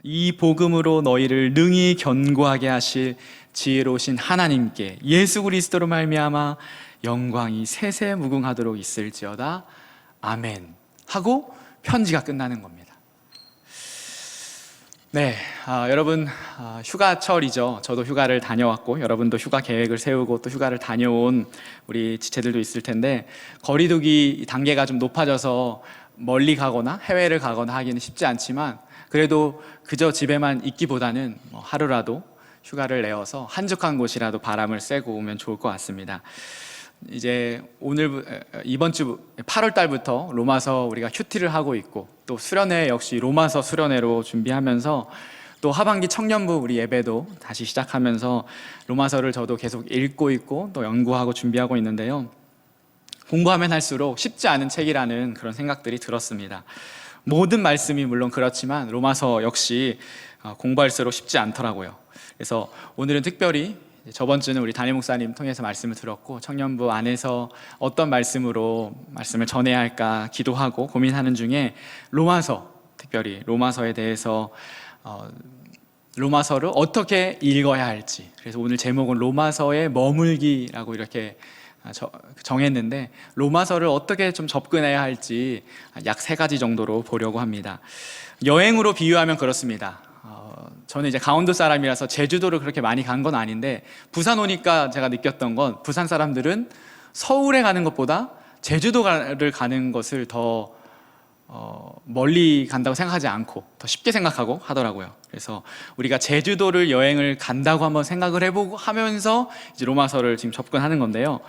이 복음으로 너희를 능히 견고하게 하실 지혜로우신 하나님께 예수 그리스도로 말미암아 영광이 세세무궁하도록 있을지어다. 아멘 하고 편지가 끝나는 겁니다. 네, 여러분 휴가철이죠. 저도 휴가를 다녀왔고 여러분도 휴가 계획을 세우고 또 휴가를 다녀온 우리 지체들도 있을 텐데, 거리두기 단계가 좀 높아져서 멀리 가거나 해외를 가거나 하기는 쉽지 않지만, 그래도 그저 집에만 있기보다는 하루라도 휴가를 내어서 한적한 곳이라도 바람을 쐬고 오면 좋을 것 같습니다. 이제 이번 주 8월 달부터 로마서 우리가 큐티를 하고 있고, 또 수련회 역시 로마서 수련회로 준비하면서, 또 하반기 청년부 우리 예배도 다시 시작하면서 로마서를 저도 계속 읽고 있고 또 연구하고 준비하고 있는데요, 공부하면 할수록 쉽지 않은 책이라는 그런 생각들이 들었습니다. 모든 말씀이 물론 그렇지만 로마서 역시 공부할수록 쉽지 않더라고요. 그래서 오늘은 특별히, 저번 주는 우리 담임 목사님 통해서 말씀을 들었고 청년부 안에서 어떤 말씀으로 말씀을 전해야 할까 기도하고 고민하는 중에 특별히 로마서에 대해서 로마서를 어떻게 읽어야 할지, 그래서 오늘 제목은 로마서의 머물기라고 이렇게 정했는데, 로마서를 어떻게 좀 접근해야 할지 약 3가지 정도로 보려고 합니다. 여행으로 비유하면 그렇습니다. 저는 이제 강원도 사람이라서 제주도를 그렇게 많이 간 건 아닌데, 부산 오니까 제가 느꼈던 건, 부산 사람들은 서울에 가는 것보다 제주도를 가는 것을 더 멀리 간다고 생각하지 않고 더 쉽게 생각하고 하더라고요. 그래서 우리가 제주도를 여행을 간다고 한번 생각을 해보고 하면서 이제 로마서를 지금 접근하는 건데요,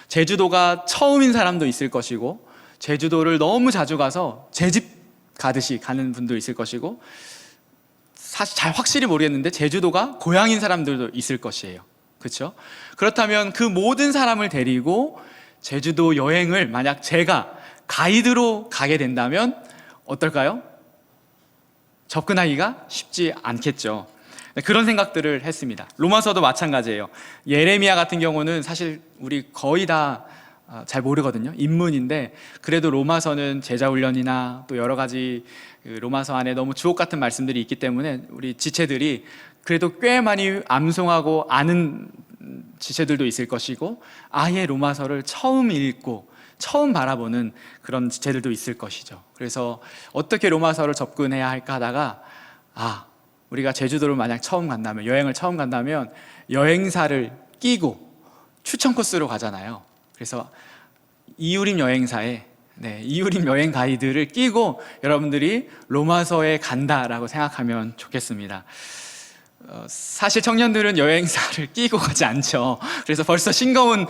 제주도가 처음인 사람도 있을 것이고, 제주도를 너무 자주 가서 제 집 가듯이 가는 분도 있을 것이고, 사실 잘 확실히 모르겠는데 제주도가 고향인 사람들도 있을 것이에요. 그렇죠? 그렇다면 그 모든 사람을 데리고 제주도 여행을 만약 제가 가이드로 가게 된다면 어떨까요? 접근하기가 쉽지 않겠죠. 그런 생각들을 했습니다. 로마서도 마찬가지예요. 예레미야 같은 경우는 사실 우리 거의 다 잘 모르거든요. 인문인데, 그래도 로마서는 제자훈련이나 또 여러 가지 로마서 안에 너무 주옥 같은 말씀들이 있기 때문에 우리 지체들이 그래도 꽤 많이 암송하고 아는 지체들도 있을 것이고, 아예 로마서를 처음 읽고 처음 바라보는 그런 지체들도 있을 것이죠. 그래서 어떻게 로마서를 접근해야 할까 하다가, 우리가 제주도를 만약 여행을 처음 간다면 여행사를 끼고 추천 코스로 가잖아요. 그래서 이유림 여행사에 이유림 여행 가이드를 끼고 여러분들이 로마서에 간다라고 생각하면 좋겠습니다. 사실 청년들은 여행사를 끼고 가지 않죠. 그래서 벌써 싱거운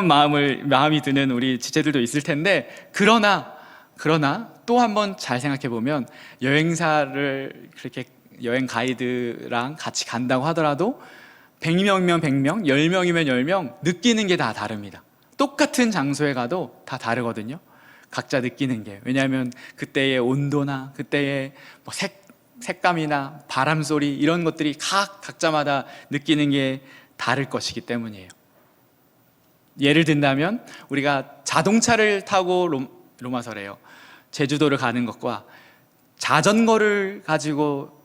마음이 드는 우리 지체들도 있을 텐데, 그러나 또 한번 잘 생각해 보면, 여행사를 그렇게 여행 가이드랑 같이 간다고 하더라도 100명이면 100명, 10명이면 10명 느끼는 게 다 다릅니다. 똑같은 장소에 가도 다 다르거든요. 각자 느끼는 게. 왜냐하면 그때의 온도나 그때의 색감이나 바람 소리, 이런 것들이 각자마다 느끼는 게 다를 것이기 때문이에요. 예를 든다면 우리가 자동차를 타고 로마서래요. 제주도를 가는 것과 자전거를 가지고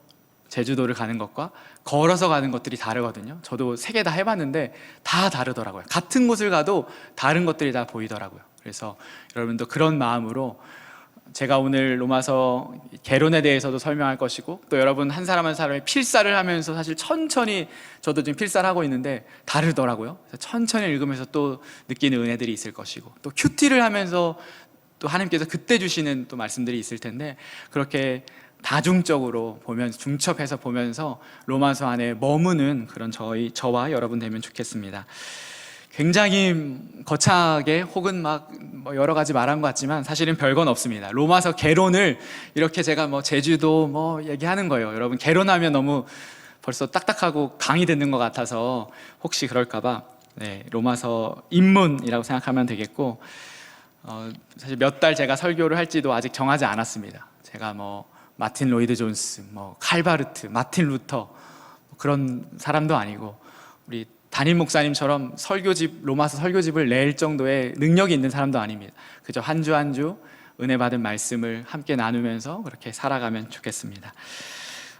제주도를 가는 것과 걸어서 가는 것들이 다르거든요. 저도 3개 다 해봤는데 다 다르더라고요. 같은 곳을 가도 다른 것들이 다 보이더라고요. 그래서 여러분도 그런 마음으로, 제가 오늘 로마서 개론에 대해서도 설명할 것이고, 또 여러분 한 사람 한 사람이 필사를 하면서 사실 천천히, 저도 지금 필사를 하고 있는데 다르더라고요. 그래서 천천히 읽으면서 또 느끼는 은혜들이 있을 것이고, 또 큐티를 하면서 또 하나님께서 그때 주시는 또 말씀들이 있을 텐데, 그렇게 다중적으로 보면서, 중첩해서 보면서 로마서 안에 머무는 그런 저와 여러분 되면 좋겠습니다. 굉장히 거창하게 혹은 여러 가지 말한 것 같지만 사실은 별건 없습니다. 로마서 개론을 이렇게 제가 제주도 얘기하는 거예요. 여러분, 개론하면 너무 벌써 딱딱하고 강의 듣는 것 같아서 혹시 그럴까봐 로마서 입문이라고 생각하면 되겠고, 사실 몇 달 제가 설교를 할지도 아직 정하지 않았습니다. 제가 마틴 로이드 존스, 칼바르트, 마틴 루터 그런 사람도 아니고, 우리 담임 목사님처럼 로마서 설교집을 낼 정도의 능력이 있는 사람도 아닙니다. 그저 한 주 한 주 은혜 받은 말씀을 함께 나누면서 그렇게 살아가면 좋겠습니다.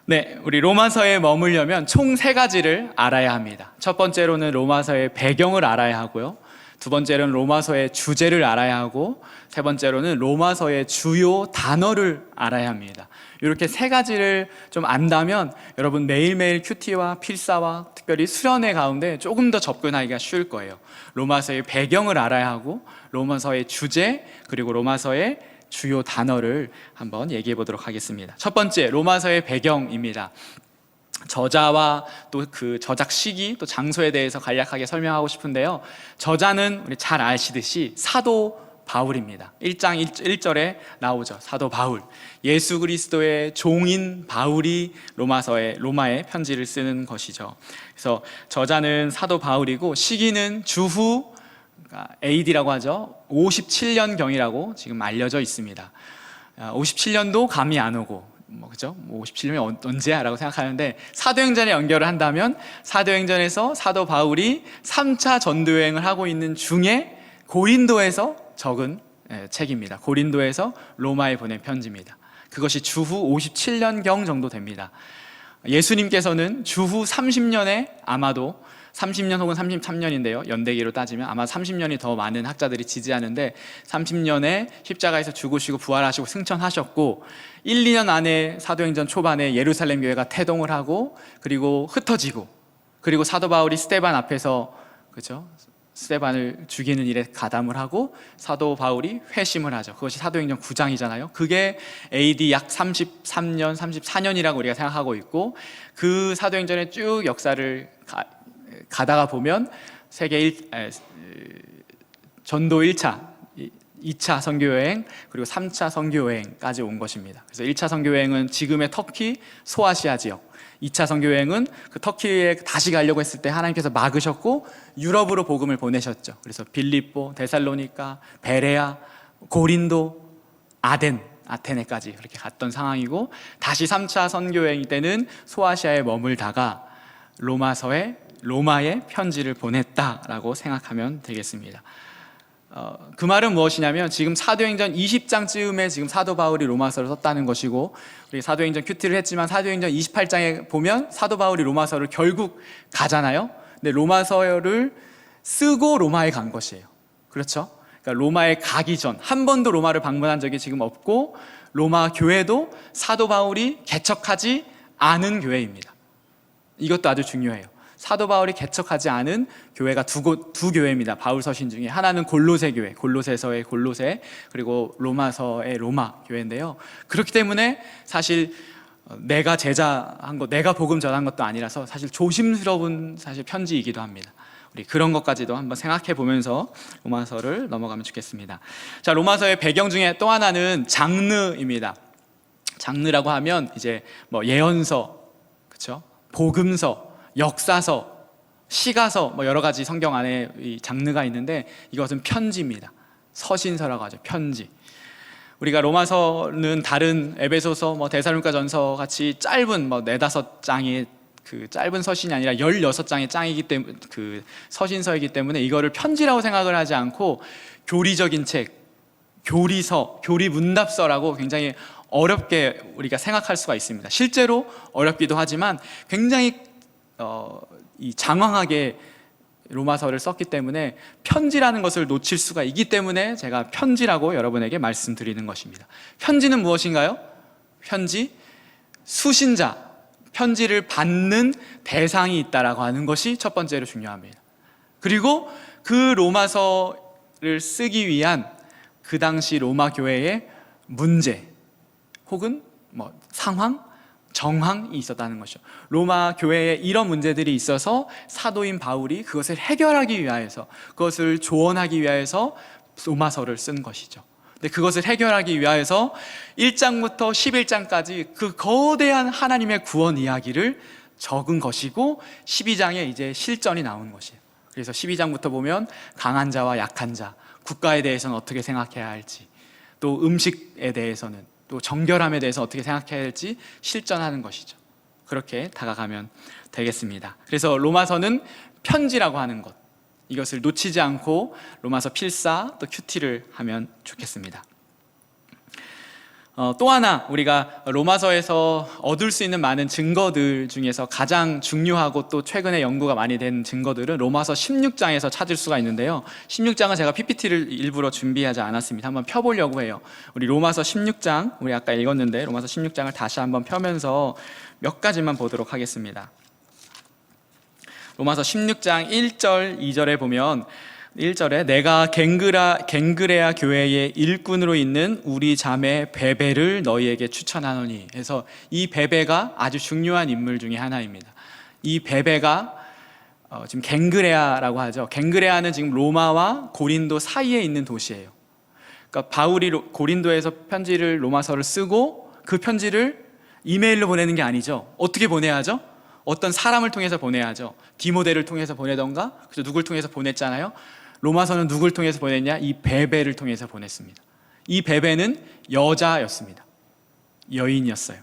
네, 우리 로마서에 머물려면 총 세 가지를 알아야 합니다. 첫 번째로는 로마서의 배경을 알아야 하고요. 두 번째로는 로마서의 주제를 알아야 하고, 세 번째로는 로마서의 주요 단어를 알아야 합니다. 이렇게 세 가지를 좀 안다면 여러분 매일매일 큐티와 필사와 특별히 수련회 가운데 조금 더 접근하기가 쉬울 거예요. 로마서의 배경을 알아야 하고, 로마서의 주제, 그리고 로마서의 주요 단어를 한번 얘기해 보도록 하겠습니다. 첫 번째, 로마서의 배경입니다. 저자와 또 그 저작 시기, 또 장소에 대해서 간략하게 설명하고 싶은데요. 저자는 우리 잘 아시듯이 사도 바울입니다. 1장 1절에 나오죠. 사도 바울. 예수 그리스도의 종인 바울이 로마에 편지를 쓰는 것이죠. 그래서 저자는 사도 바울이고, 시기는 주후 AD라고 하죠. 57년경이라고 지금 알려져 있습니다. 57년도 감이 안 오고, 그죠? 57년이 언제야? 라고 생각하는데, 사도행전에 연결을 한다면 사도행전에서 사도 바울이 3차 전도여행을 하고 있는 중에 고린도에서 적은 책입니다. 고린도에서 로마에 보낸 편지입니다. 그것이 주후 57년경 정도 됩니다. 예수님께서는 주후 30년에 아마도 30년 혹은 33년인데요. 연대기로 따지면 아마 30년이 더 많은 학자들이 지지하는데, 30년에 십자가에서 죽으시고 부활하시고 승천하셨고, 1, 2년 안에 사도행전 초반에 예루살렘 교회가 태동을 하고, 그리고 흩어지고, 그리고 사도 바울이 스데반 앞에서, 그렇죠? 스데반을 죽이는 일에 가담을 하고 사도 바울이 회심을 하죠. 그것이 사도행전 9장이잖아요. 그게 AD 약 33년, 34년이라고 우리가 생각하고 있고, 그 사도행전의 쭉 역사를 가다가 보면 전도 1차, 2차 선교여행, 그리고 3차 선교여행까지 온 것입니다. 그래서 1차 선교여행은 지금의 터키 소아시아 지역, 2차 선교여행은 그 터키에 다시 가려고 했을 때 하나님께서 막으셨고 유럽으로 복음을 보내셨죠. 그래서 빌립보, 데살로니가, 베레아, 고린도, 아테네까지 그렇게 갔던 상황이고, 다시 3차 선교여행 때는 소아시아에 머물다가 로마에 편지를 보냈다라고 생각하면 되겠습니다. 그 말은 무엇이냐면, 지금 사도행전 20장쯤에 지금 사도 바울이 로마서를 썼다는 것이고, 우리 사도행전 큐티를 했지만 사도행전 28장에 보면 사도 바울이 로마서를 결국 가잖아요. 근데 로마서를 쓰고 로마에 간 것이에요. 그렇죠? 그러니까 로마에 가기 전 한 번도 로마를 방문한 적이 지금 없고, 로마 교회도 사도 바울이 개척하지 않은 교회입니다. 이것도 아주 중요해요. 사도 바울이 개척하지 않은 교회가 두 교회입니다. 바울 서신 중에 하나는 골로새 교회, 골로새서의 골로새, 그리고 로마서의 로마 교회인데요. 그렇기 때문에 사실 내가 제자한 것, 내가 복음 전한 것도 아니라서 사실 조심스러운 사실 편지이기도 합니다. 우리 그런 것까지도 한번 생각해 보면서 로마서를 넘어가면 좋겠습니다. 자, 로마서의 배경 중에 또 하나는 장르입니다. 장르라고 하면 이제 예언서, 그렇죠? 복음서, 역사서, 시가서, 여러 가지 성경 안에 이 장르가 있는데, 이것은 편지입니다. 서신서라고 하죠. 편지. 우리가 로마서는 다른 에베소서, 데살로니가 전서 같이 짧은 4-5장의 그 짧은 서신이 아니라 16장의 장이기 때문에, 그 서신서이기 때문에 이거를 편지라고 생각을 하지 않고 교리적인 책, 교리서, 교리문답서라고 굉장히 어렵게 우리가 생각할 수가 있습니다. 실제로 어렵기도 하지만 굉장히 이 장황하게 로마서를 썼기 때문에 편지라는 것을 놓칠 수가 있기 때문에 제가 편지라고 여러분에게 말씀드리는 것입니다. 편지는 무엇인가요? 편지, 수신자, 편지를 받는 대상이 있다라고 하는 것이 첫 번째로 중요합니다. 그리고 그 로마서를 쓰기 위한 그 당시 로마 교회의 문제 혹은 상황, 정황이 있었다는 것이죠. 로마 교회에 이런 문제들이 있어서 사도인 바울이 그것을 해결하기 위하여서, 그것을 조언하기 위하여서 로마서를 쓴 것이죠. 근데 그것을 해결하기 위하여서 1장부터 11장까지 그 거대한 하나님의 구원 이야기를 적은 것이고, 12장에 이제 실전이 나온 것이에요. 그래서 12장부터 보면 강한 자와 약한 자, 국가에 대해서는 어떻게 생각해야 할지, 또 음식에 대해서는, 또 정결함에 대해서 어떻게 생각해야 할지 실전하는 것이죠. 그렇게 다가가면 되겠습니다. 그래서 로마서는 편지라고 하는 것, 이것을 놓치지 않고 로마서 필사 또 큐티를 하면 좋겠습니다. 또 하나 우리가 로마서에서 얻을 수 있는 많은 증거들 중에서 가장 중요하고 또 최근에 연구가 많이 된 증거들은 로마서 16장에서 찾을 수가 있는데요. 16장은 제가 PPT를 일부러 준비하지 않았습니다. 한번 펴보려고 해요. 우리 로마서 16장, 우리 아까 읽었는데 로마서 16장을 다시 한번 펴면서 몇 가지만 보도록 하겠습니다. 로마서 16장 1절, 2절에 보면 1절에 내가 갱그레아 교회의 일꾼으로 있는 우리 자매 베베를 너희에게 추천하노니, 해서 이 베베가 아주 중요한 인물 중에 하나입니다. 이 베베가 지금 갱그레아라고 하죠. 갱그레아는 지금 로마와 고린도 사이에 있는 도시예요. 그러니까 바울이 고린도에서 편지를 로마서를 쓰고 그 편지를 이메일로 보내는 게 아니죠. 어떻게 보내야 하죠? 어떤 사람을 통해서 보내야죠. 디모데를 통해서 보내던가, 그래서 누굴 통해서 보냈잖아요. 로마서는 누굴 통해서 보냈냐? 이 베베를 통해서 보냈습니다. 이 베베는 여자였습니다. 여인이었어요.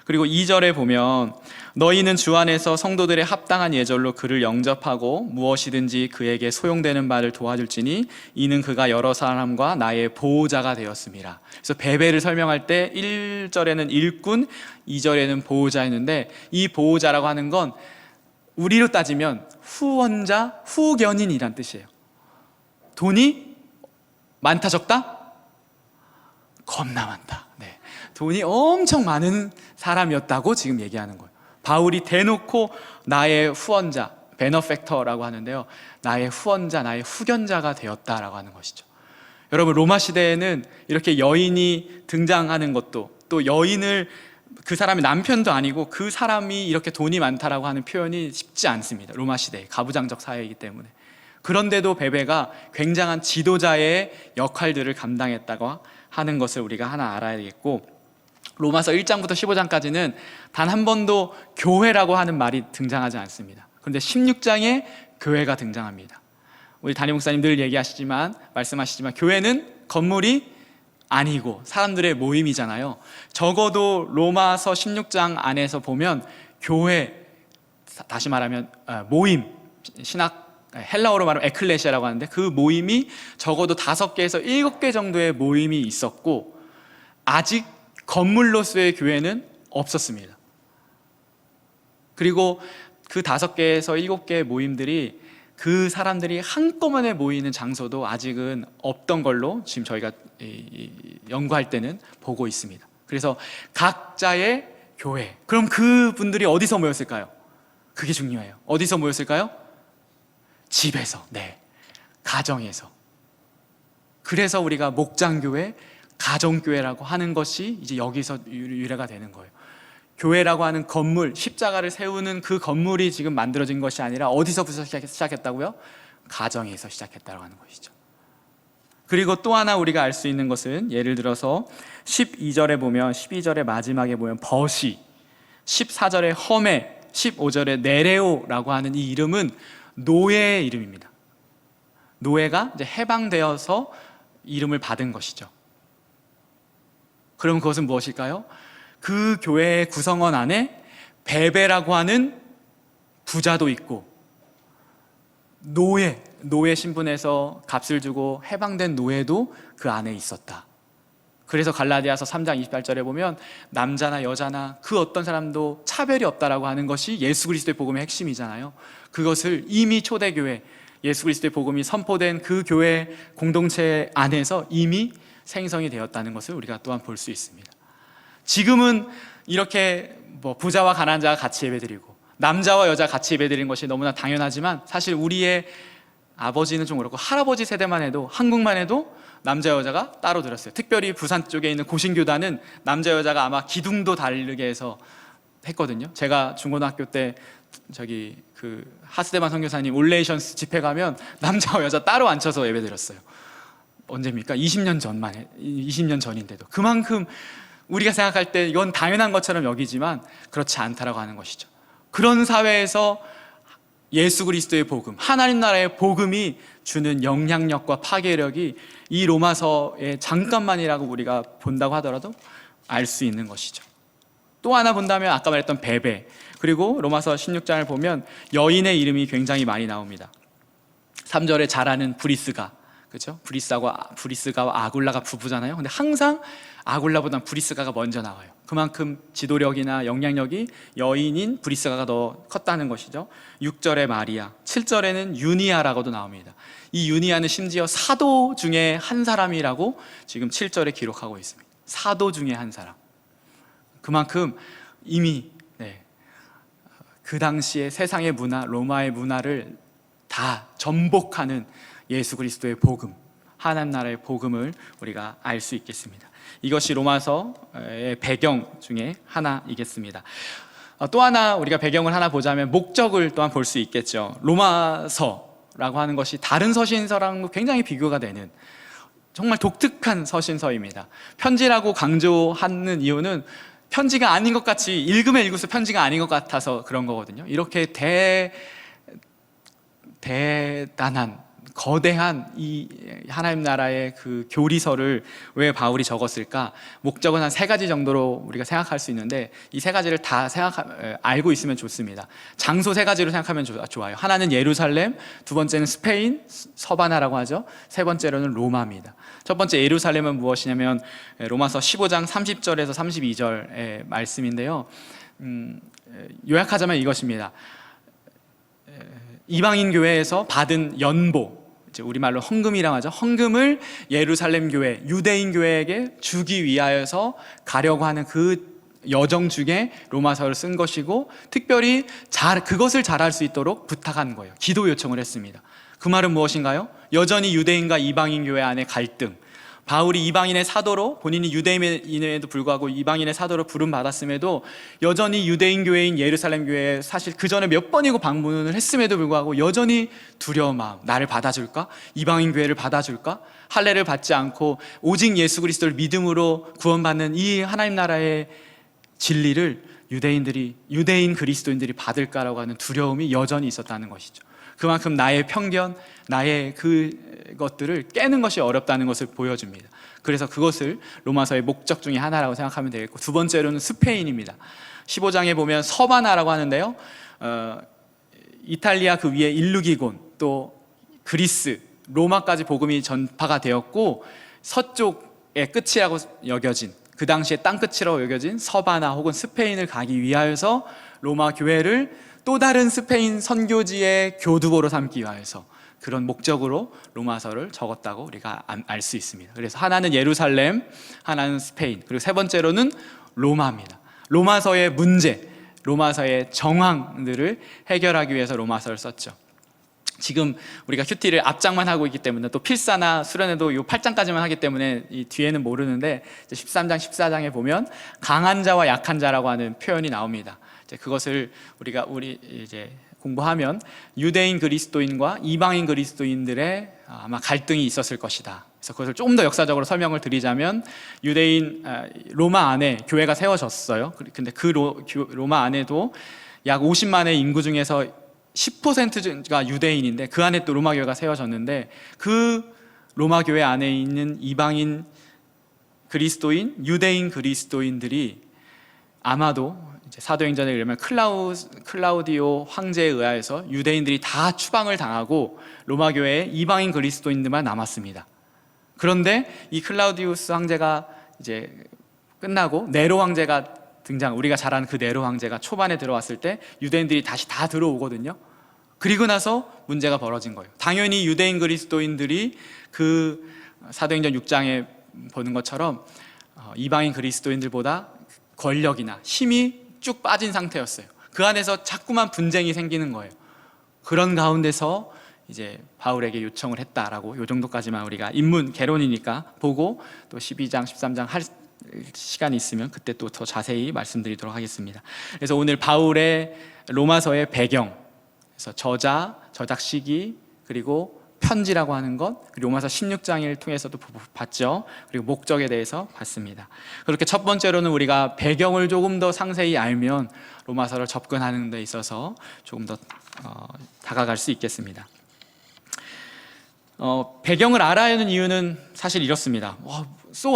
그리고 2절에 보면 너희는 주 안에서 성도들의 합당한 예절로 그를 영접하고 무엇이든지 그에게 소용되는 바를 도와줄지니 이는 그가 여러 사람과 나의 보호자가 되었습니다. 그래서 베베를 설명할 때 1절에는 일꾼, 2절에는 보호자였는데, 이 보호자라고 하는 건 우리로 따지면 후원자, 후견인이란 뜻이에요. 돈이 많다 적다? 겁나 많다. 네. 돈이 엄청 많은 사람이었다고 지금 얘기하는 거예요. 바울이 대놓고 나의 후원자, 베너펙터라고 하는데요, 나의 후원자, 나의 후견자가 되었다라고 하는 것이죠. 여러분, 로마 시대에는 이렇게 여인이 등장하는 것도, 또 여인을, 그 사람의 남편도 아니고 그 사람이 이렇게 돈이 많다라고 하는 표현이 쉽지 않습니다. 로마 시대의 가부장적 사회이기 때문에. 그런데도 베베가 굉장한 지도자의 역할들을 감당했다고 하는 것을 우리가 하나 알아야 되겠고, 로마서 1장부터 15장까지는 단 한 번도 교회라고 하는 말이 등장하지 않습니다. 그런데 16장에 교회가 등장합니다. 우리 담임 목사님 늘 말씀하시지만 교회는 건물이 아니고 사람들의 모임이잖아요. 적어도 로마서 16장 안에서 보면 교회, 다시 말하면 모임, 신학 헬라어로 말하면 에클레시아라고 하는데, 그 모임이 적어도 5개에서 7개 정도의 모임이 있었고, 아직 건물로서의 교회는 없었습니다. 그리고 그 5개에서 7개의 모임들이, 그 사람들이 한꺼번에 모이는 장소도 아직은 없던 걸로 지금 저희가 연구할 때는 보고 있습니다. 그래서 각자의 교회, 그럼 그분들이 어디서 모였을까요? 그게 중요해요. 어디서 모였을까요? 집에서, 네, 가정에서. 그래서 우리가 목장교회, 가정교회라고 하는 것이 이제 여기서 유래가 되는 거예요. 교회라고 하는 건물, 십자가를 세우는 그 건물이 지금 만들어진 것이 아니라 어디서부터 시작했다고요? 가정에서 시작했다고 하는 것이죠. 그리고 또 하나 우리가 알 수 있는 것은, 예를 들어서 12절에 보면, 12절의 마지막에 보면 버시, 14절에 험에, 15절에 네레오라고 하는 이 이름은 노예의 이름입니다. 노예가 이제 해방되어서 이름을 받은 것이죠. 그럼 그것은 무엇일까요? 그 교회의 구성원 안에 베베라고 하는 부자도 있고, 노예 신분에서 값을 주고 해방된 노예도 그 안에 있었다. 그래서 갈라디아서 3장 28절에 보면 남자나 여자나 그 어떤 사람도 차별이 없다라고 하는 것이 예수 그리스도의 복음의 핵심이잖아요. 그것을 이미 초대교회, 예수 그리스도의 복음이 선포된 그 교회 공동체 안에서 이미 생성이 되었다는 것을 우리가 또한 볼 수 있습니다. 지금은 이렇게 부자와 가난자가 같이 예배드리고 남자와 여자 같이 예배드리는 것이 너무나 당연하지만, 사실 우리의 아버지는 좀 그렇고 할아버지 세대만 해도, 한국만 해도 남자 여자가 따로 들었어요. 특별히 부산 쪽에 있는 고신교단은 남자 여자가 아마 기둥도 다르게 해서 했거든요. 제가 중고등학교 때 하스데반 선교사님 올레이션스 집회 가면 남자와 여자 따로 앉혀서 예배드렸어요. 언제입니까? 20년 전인데도. 그만큼 우리가 생각할 때 이건 당연한 것처럼 여기지만 그렇지 않다라고 하는 것이죠. 그런 사회에서 예수 그리스도의 복음, 하나님 나라의 복음이 주는 영향력과 파괴력이 이 로마서에 잠깐만이라고 우리가 본다고 하더라도 알 수 있는 것이죠. 또 하나 본다면 아까 말했던 베베, 그리고 로마서 16장을 보면 여인의 이름이 굉장히 많이 나옵니다. 3절에 잘하는 브리스가, 그렇죠? 브리스가와 아굴라가 부부잖아요. 근데 항상 아굴라보단 브리스가가 먼저 나와요. 그만큼 지도력이나 영향력이 여인인 브리스가가 더 컸다는 것이죠. 6절에 마리아, 7절에는 유니아라고도 나옵니다. 이 유니아는 심지어 사도 중에 한 사람이라고 지금 7절에 기록하고 있습니다. 사도 중에 한 사람. 그만큼 이미 그 당시에 세상의 문화, 로마의 문화를 다 전복하는 예수 그리스도의 복음, 하나님 나라의 복음을 우리가 알 수 있겠습니다. 이것이 로마서의 배경 중에 하나이겠습니다. 또 하나 우리가 배경을 하나 보자면 목적을 또한 볼 수 있겠죠. 로마서라고 하는 것이 다른 서신서랑 굉장히 비교가 되는 정말 독특한 서신서입니다. 편지라고 강조하는 이유는 편지가 아닌 것 같이 읽으면 읽을수록 편지가 아닌 것 같아서 그런 거거든요. 이렇게 대단한 거대한 이 하나님 나라의 그 교리서를 왜 바울이 적었을까? 목적은 한 3가지 정도로 우리가 생각할 수 있는데 이 3가지를 다 알고 있으면 좋습니다. 장소 3가지로 생각하면 좋아요. 하나는 예루살렘, 두 번째는 스페인, 서바나라고 하죠. 세 번째로는 로마입니다. 첫 번째 예루살렘은 무엇이냐면 로마서 15장 30절에서 32절의 말씀인데요. 요약하자면 이것입니다. 이방인 교회에서 받은 연보, 이제 우리말로 헌금이라고 하죠. 헌금을 예루살렘 교회, 유대인 교회에게 주기 위하여서 가려고 하는 그 여정 중에 로마서를 쓴 것이고, 특별히 그것을 잘할 수 있도록 부탁한 거예요. 기도 요청을 했습니다. 그 말은 무엇인가요? 여전히 유대인과 이방인 교회 안에 갈등, 바울이 이방인의 사도로, 본인이 유대인임에도 불구하고 이방인의 사도로 부름받았음에도 여전히 유대인 교회인 예루살렘 교회에 사실 그 전에 몇 번이고 방문을 했음에도 불구하고 여전히 두려운 마음, 나를 받아줄까? 이방인 교회를 받아줄까? 할례를 받지 않고 오직 예수 그리스도를 믿음으로 구원받는 이 하나님 나라의 진리를 유대인 그리스도인들이 받을까라고 하는 두려움이 여전히 있었다는 것이죠. 그만큼 나의 편견, 나의 그것들을 깨는 것이 어렵다는 것을 보여줍니다. 그래서 그것을 로마서의 목적 중에 하나라고 생각하면 되겠고, 두 번째로는 스페인입니다. 15장에 보면 서바나라고 하는데요, 이탈리아 그 위에 일루기곤, 또 그리스, 로마까지 복음이 전파가 되었고, 서쪽의 끝이라고 여겨진, 그 당시에 땅끝이라고 여겨진 서바나 혹은 스페인을 가기 위하여서 로마 교회를 또 다른 스페인 선교지의 교두보로 삼기 위하여서 그런 목적으로 로마서를 적었다고 우리가 알 수 있습니다. 그래서 하나는 예루살렘, 하나는 스페인, 그리고 세 번째로는 로마입니다. 로마서의 문제, 로마서의 정황들을 해결하기 위해서 로마서를 썼죠. 지금 우리가 큐티를 앞장만 하고 있기 때문에, 또 필사나 수련회도 이 8장까지만 하기 때문에 이 뒤에는 모르는데, 13장, 14장에 보면 강한 자와 약한 자라고 하는 표현이 나옵니다. 그것을 우리 이제 공부하면 유대인 그리스도인과 이방인 그리스도인들의 아마 갈등이 있었을 것이다. 그래서 그것을 조금 더 역사적으로 설명을 드리자면, 로마 안에 교회가 세워졌어요. 근데 그 로마 안에도 약 50만의 인구 중에서 10%가 유대인인데 그 안에 또 로마 교회가 세워졌는데, 그 로마 교회 안에 있는 이방인 그리스도인, 유대인 그리스도인들이 아마도 사도행전에 의하면 클라우디오 황제에 의하여서 유대인들이 다 추방을 당하고 로마 교회에 이방인 그리스도인들만 남았습니다. 그런데 이 클라우디우스 황제가 이제 끝나고 네로 황제가 우리가 잘 아는 그 네로 황제가 초반에 들어왔을 때 유대인들이 다시 다 들어오거든요. 그리고 나서 문제가 벌어진 거예요. 당연히 유대인 그리스도인들이 그 사도행전 6장에 보는 것처럼 이방인 그리스도인들보다 권력이나 힘이 쭉 빠진 상태였어요. 그 안에서 자꾸만 분쟁이 생기는 거예요. 그런 가운데서 이제 바울에게 요청을 했다라고, 요 정도까지만 우리가 인문 개론이니까 보고, 또 12장, 13장 할 시간이 있으면 그때 또 더 자세히 말씀드리도록 하겠습니다. 그래서 오늘 바울의 로마서의 배경, 그래서 저작 시기, 그리고 편지라고 하는 것, 로마서 16장을 통해서도 봤죠. 그리고 목적에 대해서 봤습니다. 그렇게 첫 번째로는 우리가 배경을 조금 더 상세히 알면 로마서를 접근하는 데 있어서 조금 더 다가갈 수 있겠습니다. 배경을 알아야 하는 이유는 사실 이렇습니다.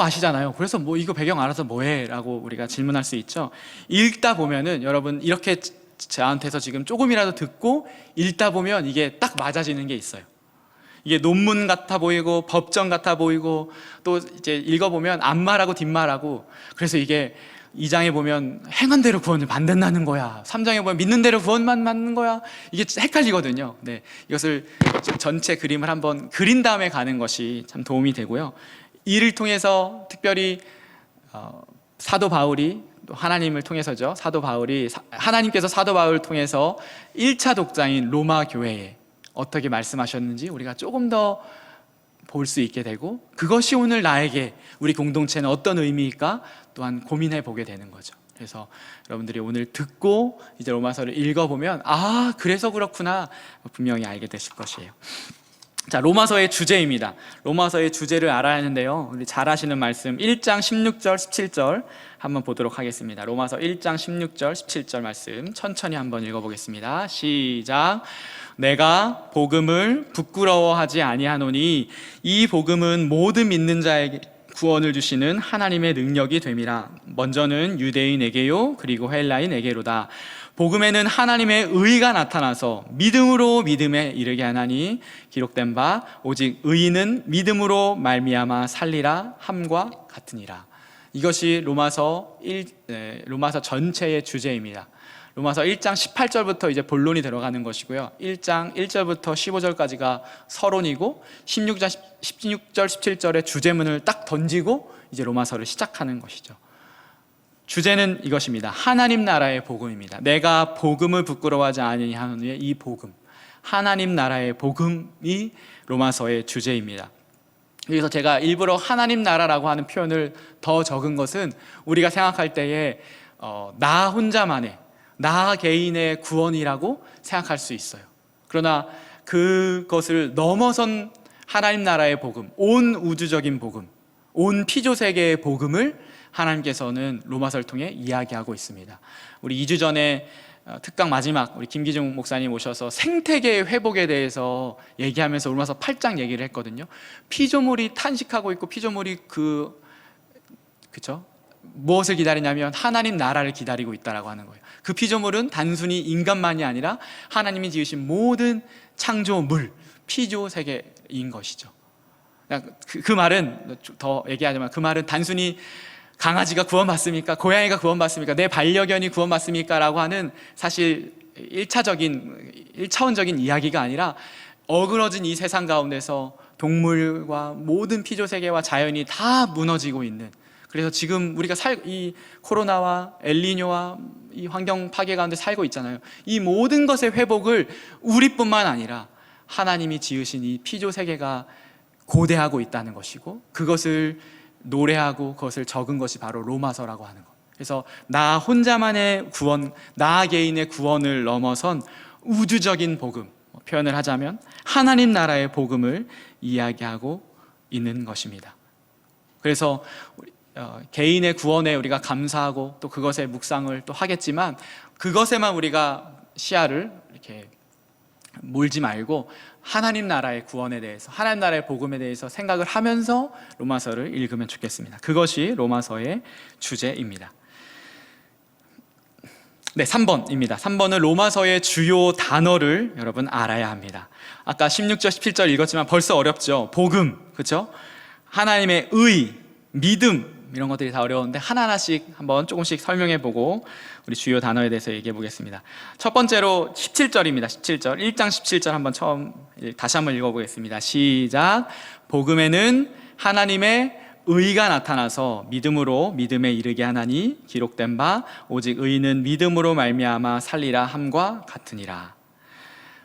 아시잖아요. 그래서 이거 배경 알아서 뭐해? 라고 우리가 질문할 수 있죠. 읽다 보면은, 여러분 이렇게 저한테서 지금 조금이라도 듣고 읽다 보면 이게 딱 맞아지는 게 있어요. 이게 논문 같아 보이고 법정 같아 보이고 또 이제 읽어보면 앞말하고 뒷말하고, 그래서 이게 2장에 보면 행한 대로 구원을 받는다는 거야, 3장에 보면 믿는 대로 구원만 받는 거야, 이게 헷갈리거든요. 네, 이것을 전체 그림을 한번 그린 다음에 가는 것이 참 도움이 되고요. 이를 통해서 특별히 사도 바울이, 또 하나님을 통해서죠, 사도 바울이, 하나님께서 사도 바울을 통해서 1차 독자인 로마 교회에 어떻게 말씀하셨는지 우리가 조금 더 볼 수 있게 되고, 그것이 오늘 나에게, 우리 공동체는 어떤 의미일까 또한 고민해 보게 되는 거죠. 그래서 여러분들이 오늘 듣고 이제 로마서를 읽어보면 아, 그래서 그렇구나 분명히 알게 되실 것이에요. 자, 로마서의 주제입니다. 로마서의 주제를 알아야 하는데요, 우리 잘 아시는 말씀 1장 16절 17절 한번 보도록 하겠습니다. 로마서 1장 16절 17절 말씀 천천히 한번 읽어보겠습니다. 시작. 내가 복음을 부끄러워하지 아니하노니 이 복음은 모든 믿는 자에게 구원을 주시는 하나님의 능력이 됨이라. 먼저는 유대인에게요 그리고 헬라인에게로다. 복음에는 하나님의 의가 나타나서 믿음으로 믿음에 이르게 하나니 기록된 바 오직 의인은 믿음으로 말미암아 살리라 함과 같으니라. 이것이 로마서 전체의 주제입니다. 로마서 1장 18절부터 이제 본론이 들어가는 것이고요, 1장 1절부터 15절까지가 서론이고 16절 17절의 주제문을 딱 던지고 이제 로마서를 시작하는 것이죠. 주제는 이것입니다. 하나님 나라의 복음입니다. 내가 복음을 부끄러워하지 아니하노니 이 복음, 하나님 나라의 복음이 로마서의 주제입니다. 그래서 제가 일부러 하나님 나라라고 하는 표현을 더 적은 것은 우리가 생각할 때에 나 혼자만의, 나 개인의 구원이라고 생각할 수 있어요. 그러나 그것을 넘어선 하나님 나라의 복음, 온 우주적인 복음, 온 피조세계의 복음을 하나님께서는 로마서를 통해 이야기하고 있습니다. 우리 2주 전에 특강 마지막 우리 김기중 목사님 오셔서 생태계의 회복에 대해서 얘기하면서 로마서 8장 얘기를 했거든요. 피조물이 탄식하고 있고 피조물이 그쵸? 무엇을 기다리냐면 하나님 나라를 기다리고 있다라고 하는 거예요. 그 피조물은 단순히 인간만이 아니라 하나님이 지으신 모든 창조물, 피조 세계인 것이죠. 그 말은 더 얘기하자면, 그 말은 단순히 강아지가 구원받습니까? 고양이가 구원받습니까? 내 반려견이 구원받습니까? 라고 하는 사실 1차원적인 이야기가 아니라 어그러진 이 세상 가운데서 동물과 모든 피조세계와 자연이 다 무너지고 있는, 그래서 지금 우리가 이 코로나와 엘니뇨와 이 환경 파괴 가운데 살고 있잖아요. 이 모든 것의 회복을 우리뿐만 아니라 하나님이 지으신 이 피조세계가 고대하고 있다는 것이고, 그것을 노래하고 그것을 적은 것이 바로 로마서라고 하는 것. 그래서 나 혼자만의 구원, 나 개인의 구원을 넘어선 우주적인 복음, 표현을 하자면 하나님 나라의 복음을 이야기하고 있는 것입니다. 그래서 개인의 구원에 우리가 감사하고 또 그것에 묵상을 또 하겠지만, 그것에만 우리가 시야를 이렇게 몰지 말고 하나님 나라의 구원에 대해서, 하나님 나라의 복음에 대해서 생각을 하면서 로마서를 읽으면 좋겠습니다. 그것이 로마서의 주제입니다. 네, 3번입니다. 3번은 로마서의 주요 단어를 여러분 알아야 합니다. 아까 16절 17절 읽었지만 벌써 어렵죠. 복음, 그렇죠? 하나님의 의, 믿음, 이런 것들이 다 어려운데 하나하나씩 한번 조금씩 설명해 보고 우리 주요 단어에 대해서 얘기해 보겠습니다. 첫 번째로 17절입니다. 17절, 1장 17절 한번 다시 한번 읽어보겠습니다. 시작. 복음에는 하나님의 의가 나타나서 믿음으로 믿음에 이르게 하나니 기록된 바 오직 의인은 믿음으로 말미암아 살리라 함과 같으니라.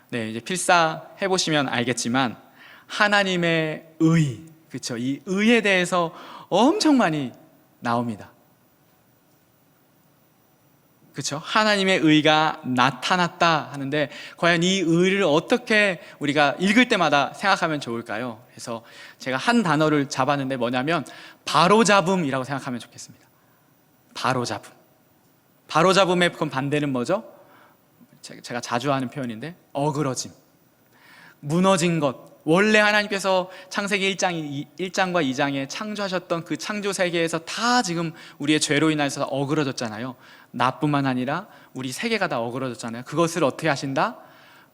네, 이제 필사해 보시면 알겠지만 하나님의 의, 그렇죠? 이 의에 대해서 엄청 많이 나옵니다. 그렇죠? 하나님의 의가 나타났다 하는데 과연 이 의를 어떻게 우리가 읽을 때마다 생각하면 좋을까요? 그래서 제가 한 단어를 잡았는데 뭐냐면 바로잡음이라고 생각하면 좋겠습니다. 바로잡음. 바로잡음의 그 반대는 뭐죠? 제가 자주 하는 표현인데 어그러짐, 무너진 것. 원래 하나님께서 창세기 1장과 2장에 창조하셨던 그 창조 세계에서 다 지금 우리의 죄로 인해서 어그러졌잖아요. 나뿐만 아니라 우리 세계가 다 어그러졌잖아요. 그것을 어떻게 하신다?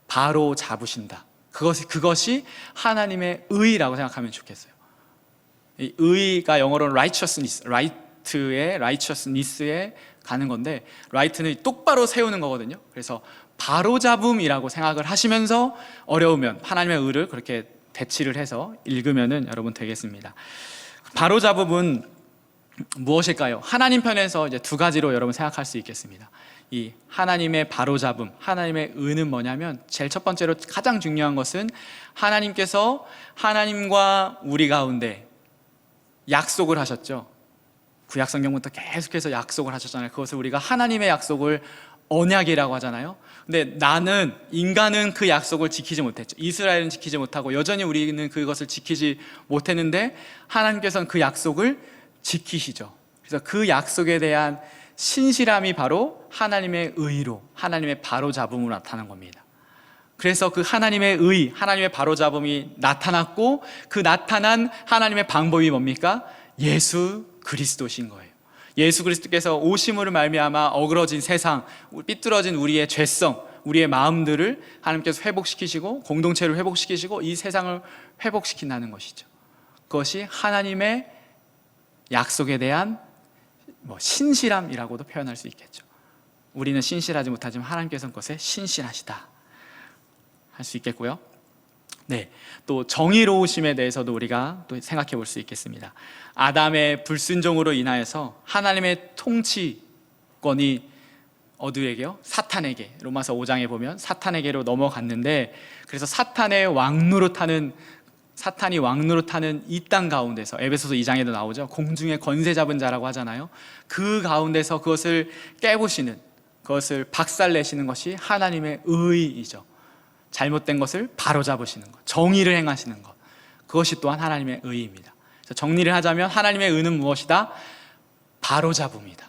바로 잡으신다. 그것이 하나님의 의라고 생각하면 좋겠어요. 이 의가 영어로는 righteousness, right의 righteousness에 가는 건데, right는 똑바로 세우는 거거든요. 그래서 바로잡음이라고 생각을 하시면서 어려우면 하나님의 의를 그렇게 대치를 해서 읽으면은 여러분 되겠습니다. 바로잡음은 무엇일까요? 하나님 편에서 이제 두 가지로 여러분 생각할 수 있겠습니다. 이 하나님의 바로잡음, 하나님의 의는 뭐냐면, 제일 첫 번째로 가장 중요한 것은 하나님께서 하나님과 우리 가운데 약속을 하셨죠. 구약성경부터 계속해서 약속을 하셨잖아요. 그것을 우리가 하나님의 약속을 언약이라고 하잖아요. 근데 인간은 그 약속을 지키지 못했죠. 이스라엘은 지키지 못하고 여전히 우리는 그것을 지키지 못했는데, 하나님께서는 그 약속을 지키시죠. 그래서 그 약속에 대한 신실함이 바로 하나님의 의로, 하나님의 바로잡음으로 나타난 겁니다. 그래서 그 하나님의 의, 하나님의 바로잡음이 나타났고, 그 나타난 하나님의 방법이 뭡니까? 예수 그리스도신 거예요. 예수 그리스도께서 오심으로 말미암아 어그러진 세상, 삐뚤어진 우리의 죄성, 우리의 마음들을 하나님께서 회복시키시고, 공동체를 회복시키시고, 이 세상을 회복시킨다는 것이죠. 그것이 하나님의 약속에 대한 신실함이라고도 표현할 수 있겠죠. 우리는 신실하지 못하지만 하나님께서는 그것에 신실하시다 할 수 있겠고요. 네, 또 정의로우심에 대해서도 우리가 또 생각해 볼 수 있겠습니다. 아담의 불순종으로 인하여서 하나님의 통치권이 어디에게요? 사탄에게. 로마서 5장에 보면 사탄에게로 넘어갔는데, 그래서 사탄이 왕노릇하는 이 땅 가운데서, 에베소서 2장에도 나오죠. 공중에 권세 잡은 자라고 하잖아요. 그 가운데서 그것을 깨부시는, 그것을 박살내시는 것이 하나님의 의이죠. 잘못된 것을 바로잡으시는 것, 정의를 행하시는 것, 그것이 또한 하나님의 의입니다. 그래서 정리를 하자면 하나님의 의는 무엇이다? 바로잡음이다.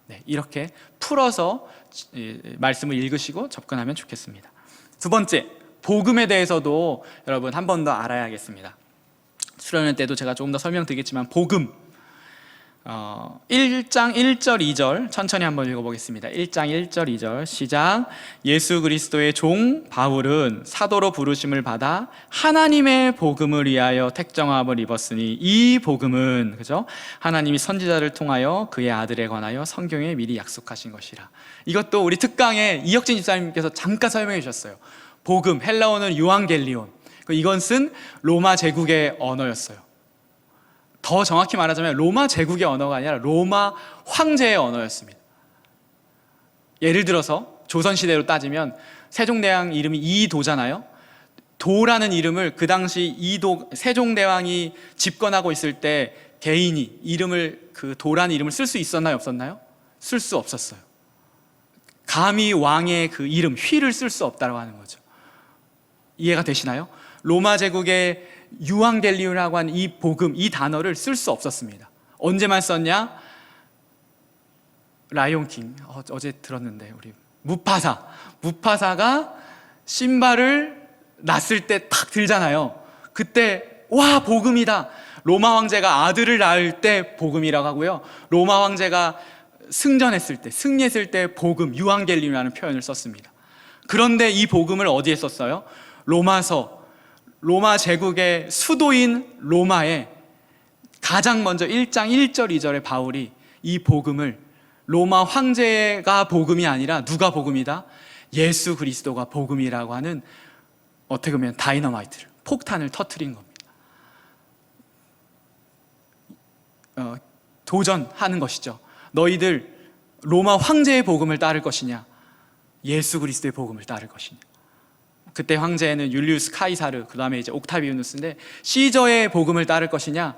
네, 이렇게 풀어서 말씀을 읽으시고 접근하면 좋겠습니다. 두 번째, 복음에 대해서도 여러분 한 번 더 알아야겠습니다. 수련회 때도 제가 조금 더 설명드리겠지만, 복음 1장 1절 2절 천천히 한번 읽어보겠습니다. 1장 1절 2절 시작. 예수 그리스도의 종 바울은 사도로 부르심을 받아 하나님의 복음을 위하여 택정함을 입었으니, 이 복음은, 그죠? 하나님이 선지자를 통하여 그의 아들에 관하여 성경에 미리 약속하신 것이라. 이것도 우리 특강에 이혁진 집사님께서 잠깐 설명해 주셨어요. 복음, 헬라어는 유앙겔리온, 이것은 로마 제국의 언어였어요. 더 정확히 말하자면 로마 제국의 언어가 아니라 로마 황제의 언어였습니다. 예를 들어서 조선시대로 따지면 세종대왕 이름이 이도잖아요. 도라는 이름을 그 당시 세종대왕이 집권하고 있을 때 개인이 그 도라는 이름을 쓸 수 있었나요, 없었나요? 쓸 수 없었어요. 감히 왕의 그 이름, 휘를 쓸 수 없다고 하는 거죠. 이해가 되시나요? 로마 제국의 유앙겔리온이라고 하는 이 복음, 이 단어를 쓸 수 없었습니다. 언제만 썼냐? 라이온킹, 어제 들었는데, 우리 무파사가 신발을 났을 때 탁 들잖아요. 그때 와, 복음이다. 로마 황제가 아들을 낳을 때 복음이라고 하고요, 로마 황제가 승전했을 때, 승리했을 때 복음, 유앙겔리온이라는 표현을 썼습니다. 그런데 이 복음을 어디에 썼어요? 로마 제국의 수도인 로마에 가장 먼저 1장 1절 2절에 바울이 이 복음을, 로마 황제가 복음이 아니라 누가 복음이다? 예수 그리스도가 복음이라고 하는, 어떻게 보면 다이너마이트를, 폭탄을 터뜨린 겁니다. 도전하는 것이죠. 너희들 로마 황제의 복음을 따를 것이냐, 예수 그리스도의 복음을 따를 것이냐. 그때 황제는 율리우스 카이사르, 그 다음에 이제 옥타비우누스인데, 시저의 복음을 따를 것이냐,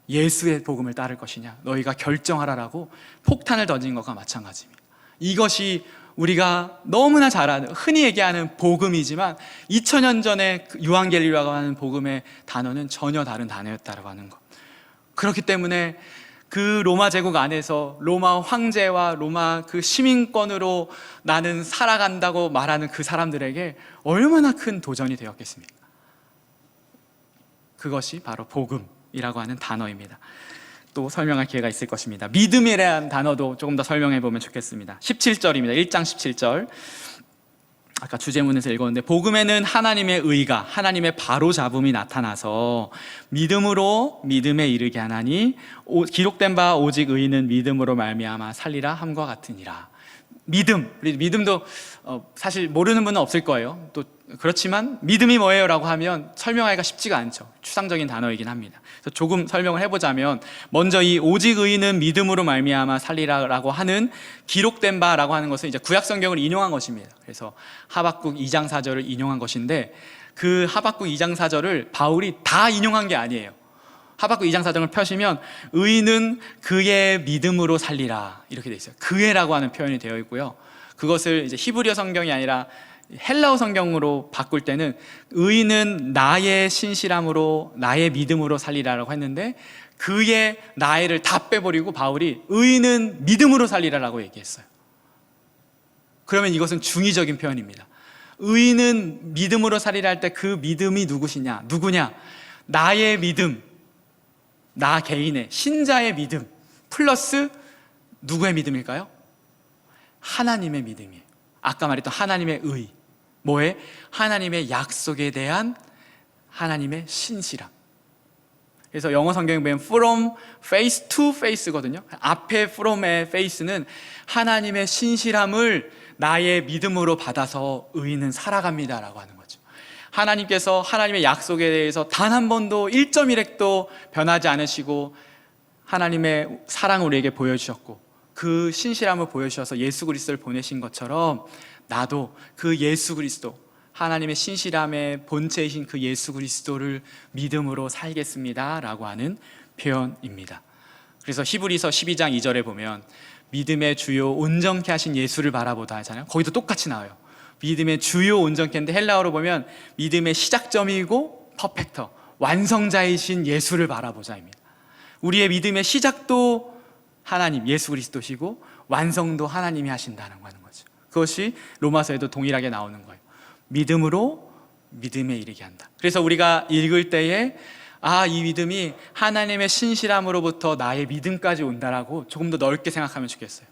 예수의 복음을 따를 것이냐, 너희가 결정하라라고 폭탄을 던진 것과 마찬가지입니다. 이것이 우리가 너무나 잘 아는, 흔히 얘기하는 복음이지만 2000년 전에 유앙겔리라고 하는 복음의 단어는 전혀 다른 단어였다고 하는 것. 그렇기 때문에 그 로마 제국 안에서 로마 황제와 로마 그 시민권으로 나는 살아간다고 말하는 그 사람들에게 얼마나 큰 도전이 되었겠습니까? 그것이 바로 복음이라고 하는 단어입니다. 또 설명할 기회가 있을 것입니다. 믿음이라는 단어도 조금 더 설명해 보면 좋겠습니다. 17절입니다. 1장 17절 아까 주제문에서 읽었는데, 복음에는 하나님의 의가, 하나님의 바로잡음이 나타나서 믿음으로 믿음에 이르게 하나니 기록된 바 오직 의인은 믿음으로 말미암아 살리라 함과 같으니라. 믿음, 우리 믿음도 사실 모르는 분은 없을 거예요. 또 그렇지만 믿음이 뭐예요? 라고 하면 설명하기가 쉽지가 않죠. 추상적인 단어이긴 합니다. 그래서 조금 설명을 해보자면, 먼저 이 오직 의인은 믿음으로 말미암아 살리라라고 하는 기록된 바라고 하는 것은 이제 구약 성경을 인용한 것입니다. 그래서 하박국 2장 4절을 인용한 것인데, 그 하박국 2장 4절을 바울이 다 인용한 게 아니에요. 하박국 2장 4절을 펴시면 의인은 그의 믿음으로 살리라 이렇게 돼 있어요. 그의라고 하는 표현이 되어 있고요. 그것을 이제 히브리어 성경이 아니라 헬라어 성경으로 바꿀 때는 의인은 나의 신실함으로 나의 믿음으로 살리라라고 했는데, 그의 나의를 다 빼버리고 바울이 의인은 믿음으로 살리라라고 얘기했어요. 그러면 이것은 중의적인 표현입니다. 의인은 믿음으로 살리라 할 때 그 믿음이 누구냐? 나의 믿음, 나 개인의 신자의 믿음 플러스 누구의 믿음일까요? 하나님의 믿음이에요. 아까 말했던 하나님의 의, 뭐에? 하나님의 약속에 대한 하나님의 신실함. 그래서 영어 성경에 보면 from face to face거든요. 앞에 from의 face는 하나님의 신실함을 나의 믿음으로 받아서 의인은 살아갑니다 라고 하는 거죠. 하나님께서 하나님의 약속에 대해서 단 한 번도 1.1핵도 변하지 않으시고 하나님의 사랑을 우리에게 보여주셨고, 그 신실함을 보여주셔서 예수 그리스도를 보내신 것처럼 나도 그 예수 그리스도, 하나님의 신실함의 본체이신 그 예수 그리스도를 믿음으로 살겠습니다 라고 하는 표현입니다. 그래서 히브리서 12장 2절에 보면 믿음의 주요 온전케 하신 예수를 바라보다 하잖아요. 거기도 똑같이 나와요. 믿음의 주요 온전케인데 헬라어로 보면 믿음의 시작점이고 퍼펙터, 완성자이신 예수를 바라보자입니다. 우리의 믿음의 시작도 하나님 예수 그리스도시고 완성도 하나님이 하신다는 거죠. 그것이 로마서에도 동일하게 나오는 거예요. 믿음으로 믿음에 이르게 한다. 그래서 우리가 읽을 때에 이 믿음이 하나님의 신실함으로부터 나의 믿음까지 온다라고 조금 더 넓게 생각하면 좋겠어요.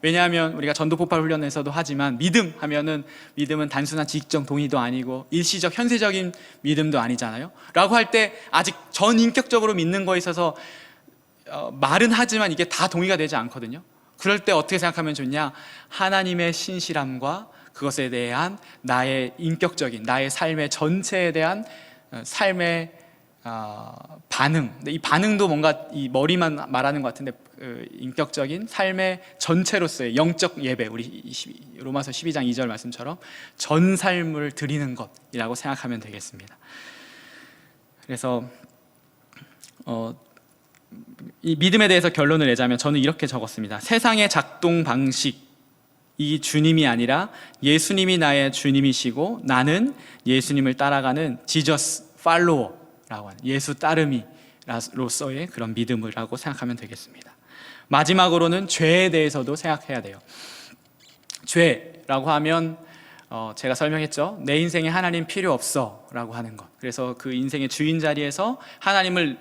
왜냐하면 우리가 전도폭발 훈련에서도 하지만 믿음 하면은, 믿음은 단순한 지식적 동의도 아니고 일시적 현세적인 믿음도 아니잖아요. 라고 할 때 아직 전인격적으로 믿는 거에 있어서 말은 하지만 이게 다 동의가 되지 않거든요. 그럴 때 어떻게 생각하면 좋냐? 하나님의 신실함과 그것에 대한 나의 인격적인, 나의 삶의 전체에 대한 삶의 반응. 근데 이 반응도 뭔가 이 머리만 말하는 것 같은데, 인격적인 삶의 전체로서의 영적 예배, 우리 로마서 12장 2절 말씀처럼 전 삶을 드리는 것이라고 생각하면 되겠습니다. 그래서 이 믿음에 대해서 결론을 내자면 저는 이렇게 적었습니다. 세상의 작동 방식이 주님이 아니라 예수님이 나의 주님이시고 나는 예수님을 따라가는 지저스 팔로워라고 하는 예수 따름이로서의 그런 믿음이라고 생각하면 되겠습니다. 마지막으로는 죄에 대해서도 생각해야 돼요. 죄라고 하면 제가 설명했죠. 내 인생에 하나님 필요 없어 라고 하는 것. 그래서 그 인생의 주인 자리에서 하나님을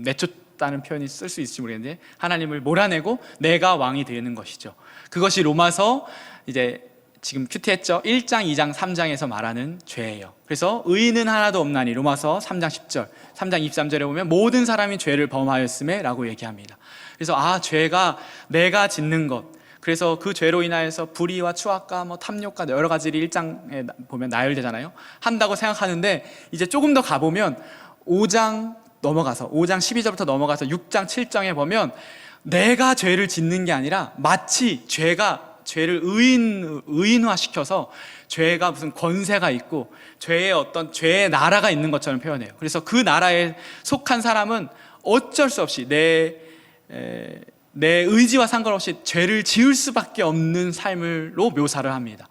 내쫓다는 표현이 쓸 수 있을지 모르겠는데, 하나님을 몰아내고 내가 왕이 되는 것이죠. 그것이 로마서 이제 지금 큐티했죠. 1장, 2장, 3장에서 말하는 죄예요. 그래서 의인은 하나도 없나니 로마서 3장 10절, 3장 23절에 보면 모든 사람이 죄를 범하였음에 라고 얘기합니다. 그래서 죄가 내가 짓는 것, 그래서 그 죄로 인하여서 불의와 추악과 탐욕과 여러 가지를 1장에 보면 나열되잖아요. 한다고 생각하는데, 이제 조금 더 가보면 5장 12절부터 넘어가서 6장 7장에 보면 내가 죄를 짓는 게 아니라 마치 죄를 의인화시켜서 죄가 무슨 권세가 있고 죄의 나라가 있는 것처럼 표현해요. 그래서 그 나라에 속한 사람은 어쩔 수 없이 내 의지와 상관없이 죄를 지을 수밖에 없는 삶으로 묘사를 합니다.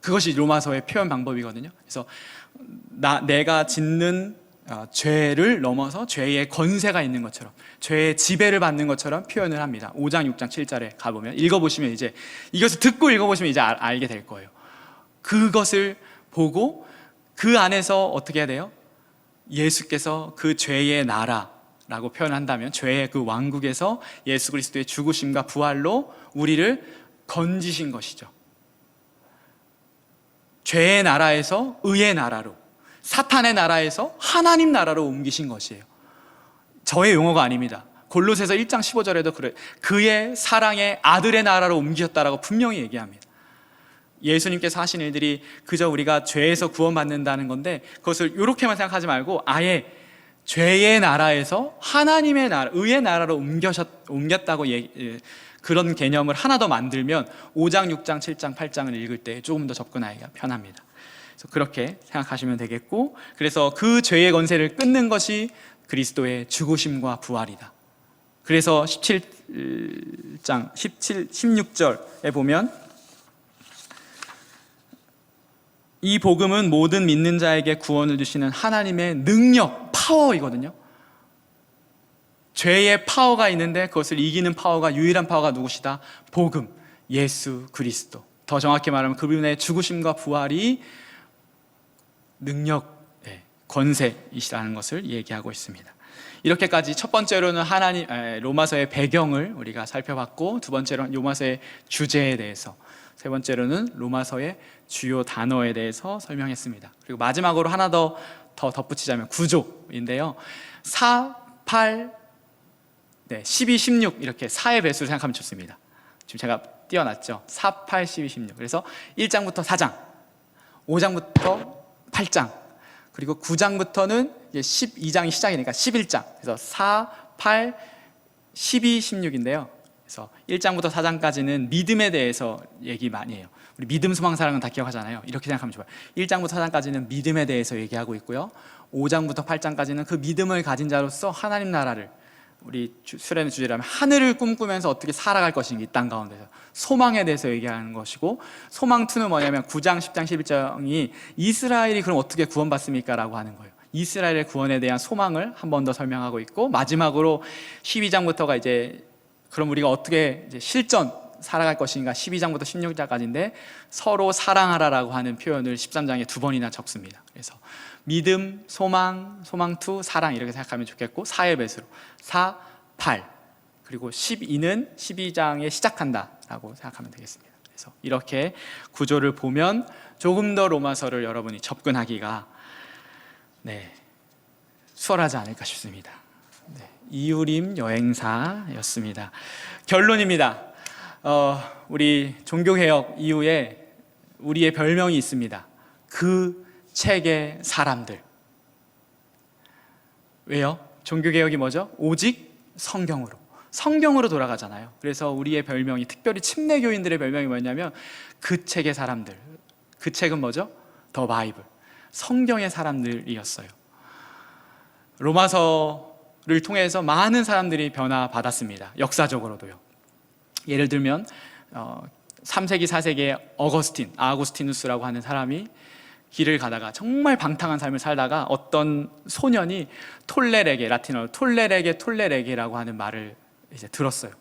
그것이 로마서의 표현 방법이거든요. 그래서 내가 짓는 죄를 넘어서 죄의 권세가 있는 것처럼, 죄의 지배를 받는 것처럼 표현을 합니다. 5장, 6장, 7절에 가보면, 읽어보시면 이제 이것을 듣고 읽어보시면 이제 알게 될 거예요. 그것을 보고 그 안에서 어떻게 해야 돼요? 예수께서 그 죄의 나라라고 표현한다면 죄의 그 왕국에서 예수 그리스도의 죽으심과 부활로 우리를 건지신 것이죠. 죄의 나라에서 의의 나라로, 사탄의 나라에서 하나님 나라로 옮기신 것이에요. 저의 용어가 아닙니다. 골로새서 1장 15절에도 그래, 그의 사랑의 아들의 나라로 옮기셨다라고 분명히 얘기합니다. 예수님께서 하신 일들이 그저 우리가 죄에서 구원받는다는 건데, 그것을 이렇게만 생각하지 말고 아예 죄의 나라에서 하나님의 나라, 의의 나라로 옮겼다고 그런 개념을 하나 더 만들면 5장, 6장, 7장, 8장을 읽을 때 조금 더 접근하기가 편합니다. 그래서 그렇게 생각하시면 되겠고, 그래서 그 죄의 권세를 끊는 것이 그리스도의 죽으심과 부활이다. 그래서 16절에 보면 이 복음은 모든 믿는 자에게 구원을 주시는 하나님의 능력, 파워이거든요. 죄의 파워가 있는데 그것을 이기는 파워가, 유일한 파워가 누구시다? 복음, 예수 그리스도. 더 정확히 말하면 그분의 죽으심과 부활이 능력, 권세이시라는 것을 얘기하고 있습니다. 이렇게까지 첫 번째로는 로마서의 배경을 우리가 살펴봤고, 두 번째로는 로마서의 주제에 대해서, 세 번째로는 로마서의 주요 단어에 대해서 설명했습니다. 그리고 마지막으로 하나 더 덧붙이자면 구조인데요. 4, 8, 12, 16 이렇게 4의 배수를 생각하면 좋습니다. 지금 제가 띄워놨죠. 4, 8, 12, 16. 그래서 1장부터 4장, 5장부터 8장, 그리고 9장부터는 12장이 시작이니까 11장. 그래서 4, 8, 12, 16인데요. 그래서 1장부터 4장까지는 믿음에 대해서 얘기 많이 해요. 우리 믿음, 소망, 사랑은 다 기억하잖아요. 이렇게 생각하면 좋아요. 1장부터 4장까지는 믿음에 대해서 얘기하고 있고요. 5장부터 8장까지는 그 믿음을 가진 자로서 하나님 나라를, 우리 수련의 주제라면 하늘을 꿈꾸면서 어떻게 살아갈 것인가, 이 땅 가운데서 소망에 대해서 얘기하는 것이고, 소망 2는 뭐냐면 9장, 10장, 11장이 이스라엘이 그럼 어떻게 구원받습니까? 라고 하는 거예요. 이스라엘의 구원에 대한 소망을 한 번 더 설명하고 있고, 마지막으로 12장부터가 이제 그럼 우리가 어떻게 이제 실전 살아갈 것인가, 12장부터 16장까지인데 서로 사랑하라라고 하는 표현을 13장에 2번이나 적습니다. 그래서 믿음, 소망, 소망2, 사랑 이렇게 생각하면 좋겠고, 4의 배수로 4, 8 그리고 12는 12장에 시작한다라고 생각하면 되겠습니다. 그래서 이렇게 구조를 보면 조금 더 로마서를 여러분이 접근하기가 수월하지 않을까 싶습니다. 이유림 여행사였습니다. 결론입니다. 우리 종교개혁 이후에 우리의 별명이 있습니다. 그 책의 사람들. 왜요? 종교개혁이 뭐죠? 오직 성경으로 돌아가잖아요. 그래서 우리의 별명이, 특별히 침례교인들의 별명이 뭐냐면 그 책의 사람들. 그 책은 뭐죠? 더 바이블, 성경의 사람들이었어요. 로마서를 통해서 많은 사람들이 변화받았습니다. 역사적으로도요. 예를 들면 3세기 4세기에 아구스티누스라고 하는 사람이 길을 가다가 정말 방탕한 삶을 살다가 어떤 소년이 톨레레게, 라틴어로 톨레레게라고 하는 말을 이제 들렸어요.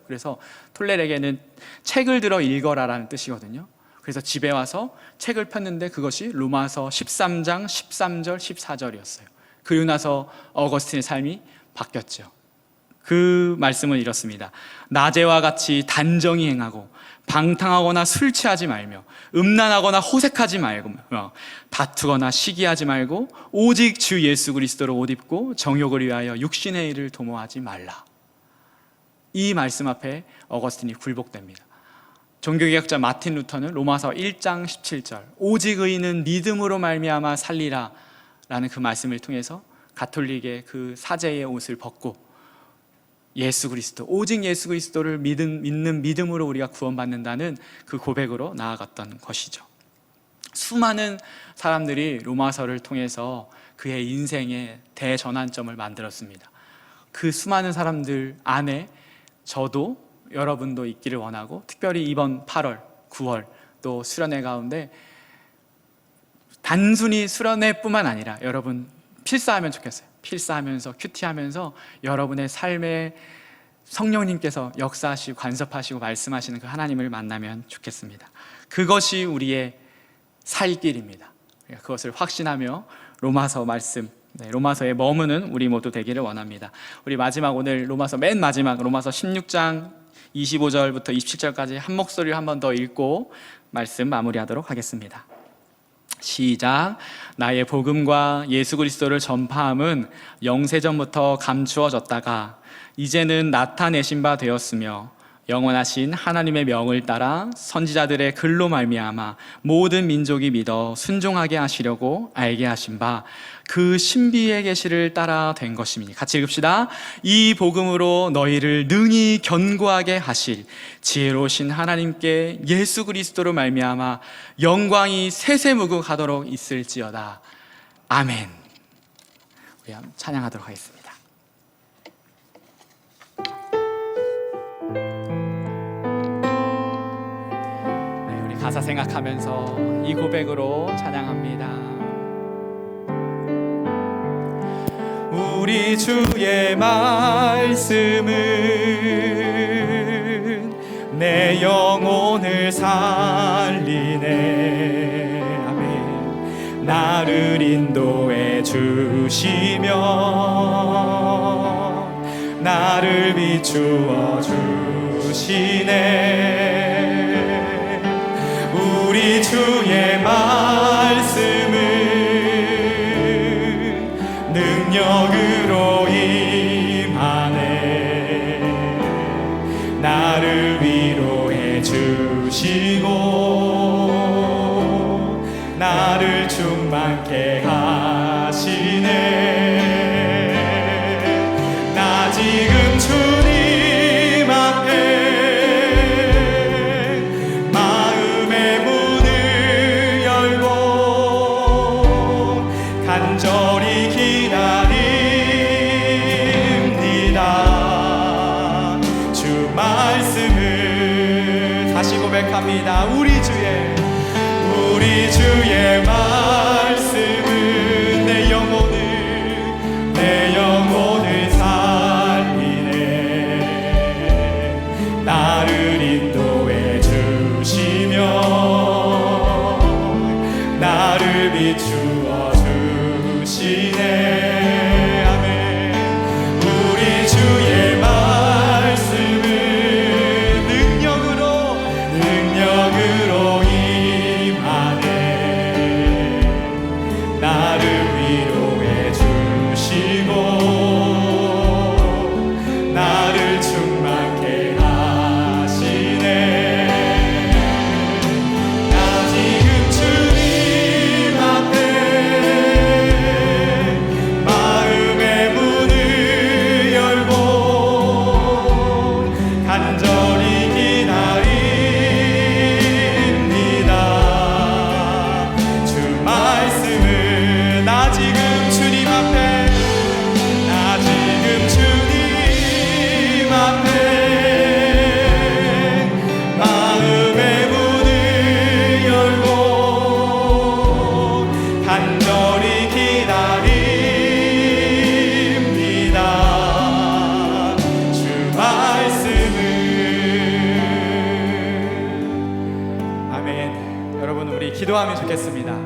그래서 톨레레게는 책을 들어 읽어라라는 뜻이거든요. 그래서 집에 와서 책을 폈는데 그것이 로마서 13장 13절 14절이었어요. 그리고 나서 어거스틴의 삶이 바뀌었죠. 그 말씀은 이렇습니다. 낮에와 같이 단정히 행하고 방탕하거나 술 취하지 말며 음란하거나 호색하지 말고 다투거나 시기하지 말고 오직 주 예수 그리스도로 옷 입고 정욕을 위하여 육신의 일을 도모하지 말라. 이 말씀 앞에 어거스틴이 굴복됩니다. 종교개혁자 마틴 루터는 로마서 1장 17절 오직 의인은 믿음으로 말미암아 살리라 라는 그 말씀을 통해서 가톨릭의 그 사제의 옷을 벗고 예수 그리스도, 오직 예수 그리스도를 믿는 믿음으로 우리가 구원받는다는 그 고백으로 나아갔던 것이죠. 수많은 사람들이 로마서를 통해서 그의 인생의 대전환점을 만들었습니다. 그 수많은 사람들 안에 저도, 여러분도 있기를 원하고, 특별히 이번 8월, 9월 또 수련회 가운데 단순히 수련회뿐만 아니라 여러분 필사하면 좋겠어요. 필사하면서 큐티하면서 여러분의 삶에 성령님께서 역사하시고 간섭하시고 말씀하시는 그 하나님을 만나면 좋겠습니다. 그것이 우리의 살 길입니다. 그것을 확신하며 로마서 말씀, 로마서에 머무는 우리 모두 되기를 원합니다. 우리 오늘 로마서 맨 마지막 로마서 16장 25절부터 27절까지 한 목소리로 한 번 더 읽고 말씀 마무리하도록 하겠습니다. 시작. 나의 복음과 예수 그리스도를 전파함은 영세전부터 감추어졌다가 이제는 나타내신 바 되었으며 영원하신 하나님의 명을 따라 선지자들의 글로 말미암아 모든 민족이 믿어 순종하게 하시려고 알게 하신 바 그 신비의 계시를 따라 된 것이니. 같이 읽읍시다. 이 복음으로 너희를 능히 견고하게 하실 지혜로우신 하나님께 예수 그리스도로 말미암아 영광이 세세무궁하도록 있을지어다. 아멘. 우리 한번 찬양하도록 하겠습니다. 네, 우리 가사 생각하면서 이 고백으로 찬양합니다. 우리 주의 말씀은 내 영혼을 살리네. 아멘. 나를 인도해 주시며 나를 비추어 주시네. 우리 주의 말씀은 능력으로 임하네. 나를 위로해 주시고 나를 충만케 하시네. 나 지금 주님 앞에 마음의 문을 열고 간절히 기다립니다. 주 말씀을 다시 고백합니다. 우리 주의 말씀은 내 영혼을 살리네. 나를 인도해 주시며 나를 비추어 주시네. 아멘. 우리 주의 말씀은 능력으로 임하네. 나를 위로해 주시고 나를 충만케 하시네. 나 지금 주님 앞에 마음의 문을 열고 간절히 기다립니다. 주 말씀을 나 지금 주님 앞에 마음의 문을 열고 간절히 기다립니다. 주 말씀을. 아멘. 여러분, 우리 기도하면 좋겠습니다.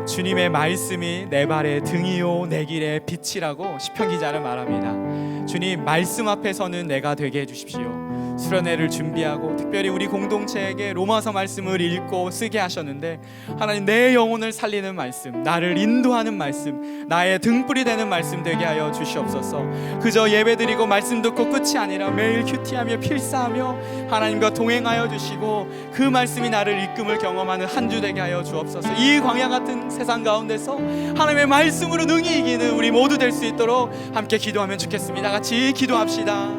주님의 말씀이 내 발의 등이요 내 길의 빛이라고 시편 기자는 말합니다. 주님 말씀 앞에서는 내가 되게 해주십시오. 수련회를 준비하고 특별히 우리 공동체에게 로마서 말씀을 읽고 쓰게 하셨는데, 하나님 내 영혼을 살리는 말씀, 나를 인도하는 말씀, 나의 등불이 되는 말씀 되게 하여 주시옵소서. 그저 예배드리고 말씀 듣고 끝이 아니라 매일 큐티하며 필사하며 하나님과 동행하여 주시고 그 말씀이 나를 이끌음을 경험하는 한 주 되게 하여 주옵소서. 이 광야 같은 세상 가운데서 하나님의 말씀으로 능히 이기는 우리 모두 될 수 있도록 함께 기도하면 좋겠습니다. 같이 기도합시다.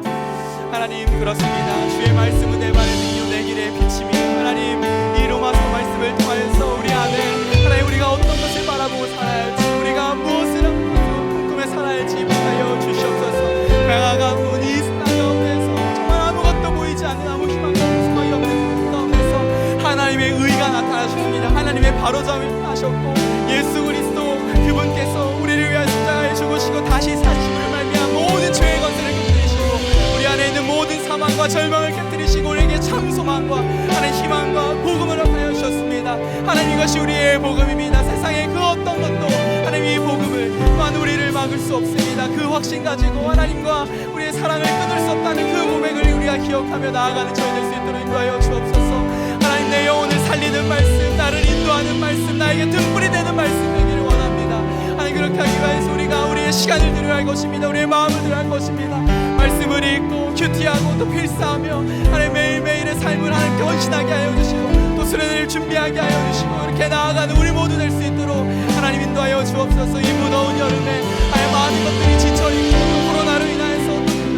하나님, 그렇습니다. 주의 말씀은 내 발의 등이요 내 길의 빛이며, 하나님 이 로마서 말씀을 통하여서 우리 안에 하나님 우리가 어떤 것을 바라보고 살아야 할지, 우리가 무엇을 꿈꾸며 살아야 할지 하여 주시옵소서. 광야 같은 이 땅 가운데서 정말 아무것도 보이지 않는 아무 희망 같은 소망이 없는 가운데서 하나님의 의가 나타나셨습니다. 하나님의 바로잡음을 하셨고 예수 그리스도 그분께서 우리를 위하여 십자가에 죽으시고 다시 사심으로 말미암아 모든 죄의 것들을 우리 안에 있는 모든 사망과 절망을 깨뜨리시고 우리에게 참 소망과 하나님 희망과 복음을 허락하여 주셨습니다. 하나님, 이것이 우리의 복음입니다. 세상의 그 어떤 것도 하나님 이 복음을 또한 우리를 막을 수 없습니다. 그 확신 가지고 하나님과 우리의 사랑을 끊을 수 없다는 그 고백을 우리가 기억하며 나아가는 저희 될 수 있도록 인도하여 주옵소서. 하나님, 내 영혼을 살리는 시간을 드려야 할 것입니다. 우리의 마음을 드려야 할 것입니다. 말씀을 읽고 큐티하고 또 필사하며 하나님 매일매일의 삶을 하나님께 헌신하게 하여 주시고 또 수련회를 준비하게 하여 주시고 이렇게 나아가는 우리 모두 될 수 있도록 하나님 인도하여 주옵소서. 이 무더운 여름에 하나님 많은 것들이 지쳐있고 코로나로 인하여서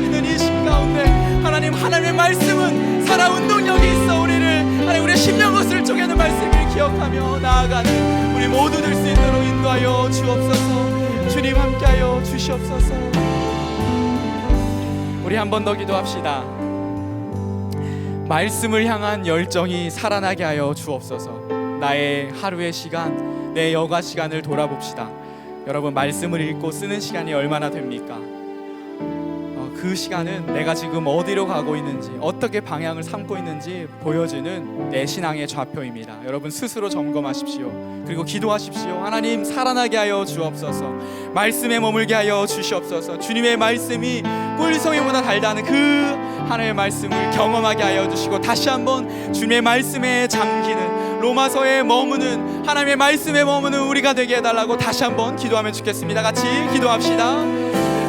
있는 이 시기 가운데 하나님의 말씀은 살아 운동력이 있어 우리를 하나님 우리의 심령 것을 쪼개는 말씀을 기억하며 나아가는 우리 모두 될 수 있도록 인도하여 주옵소서. 주님 함께하여 주시옵소서. 우리 한 번 더 기도합시다. 말씀을 향한 열정이 살아나게 하여 주옵소서. 나의 하루의 시간, 내 여가 시간을 돌아봅시다. 여러분, 말씀을 읽고 쓰는 시간이 얼마나 됩니까? 그 시간은 내가 지금 어디로 가고 있는지, 어떻게 방향을 삼고 있는지 보여주는 내 신앙의 좌표입니다. 여러분 스스로 점검하십시오. 그리고 기도하십시오. 하나님 살아나게 하여 주옵소서. 말씀에 머물게 하여 주시옵소서. 주님의 말씀이 꿀송이보다 달다는 그 하나님의 말씀을 경험하게 하여 주시고 다시 한번 주님의 말씀에 잠기는, 로마서에 머무는, 하나님의 말씀에 머무는 우리가 되게 해달라고 다시 한번 기도하면 좋겠습니다. 같이 기도합시다.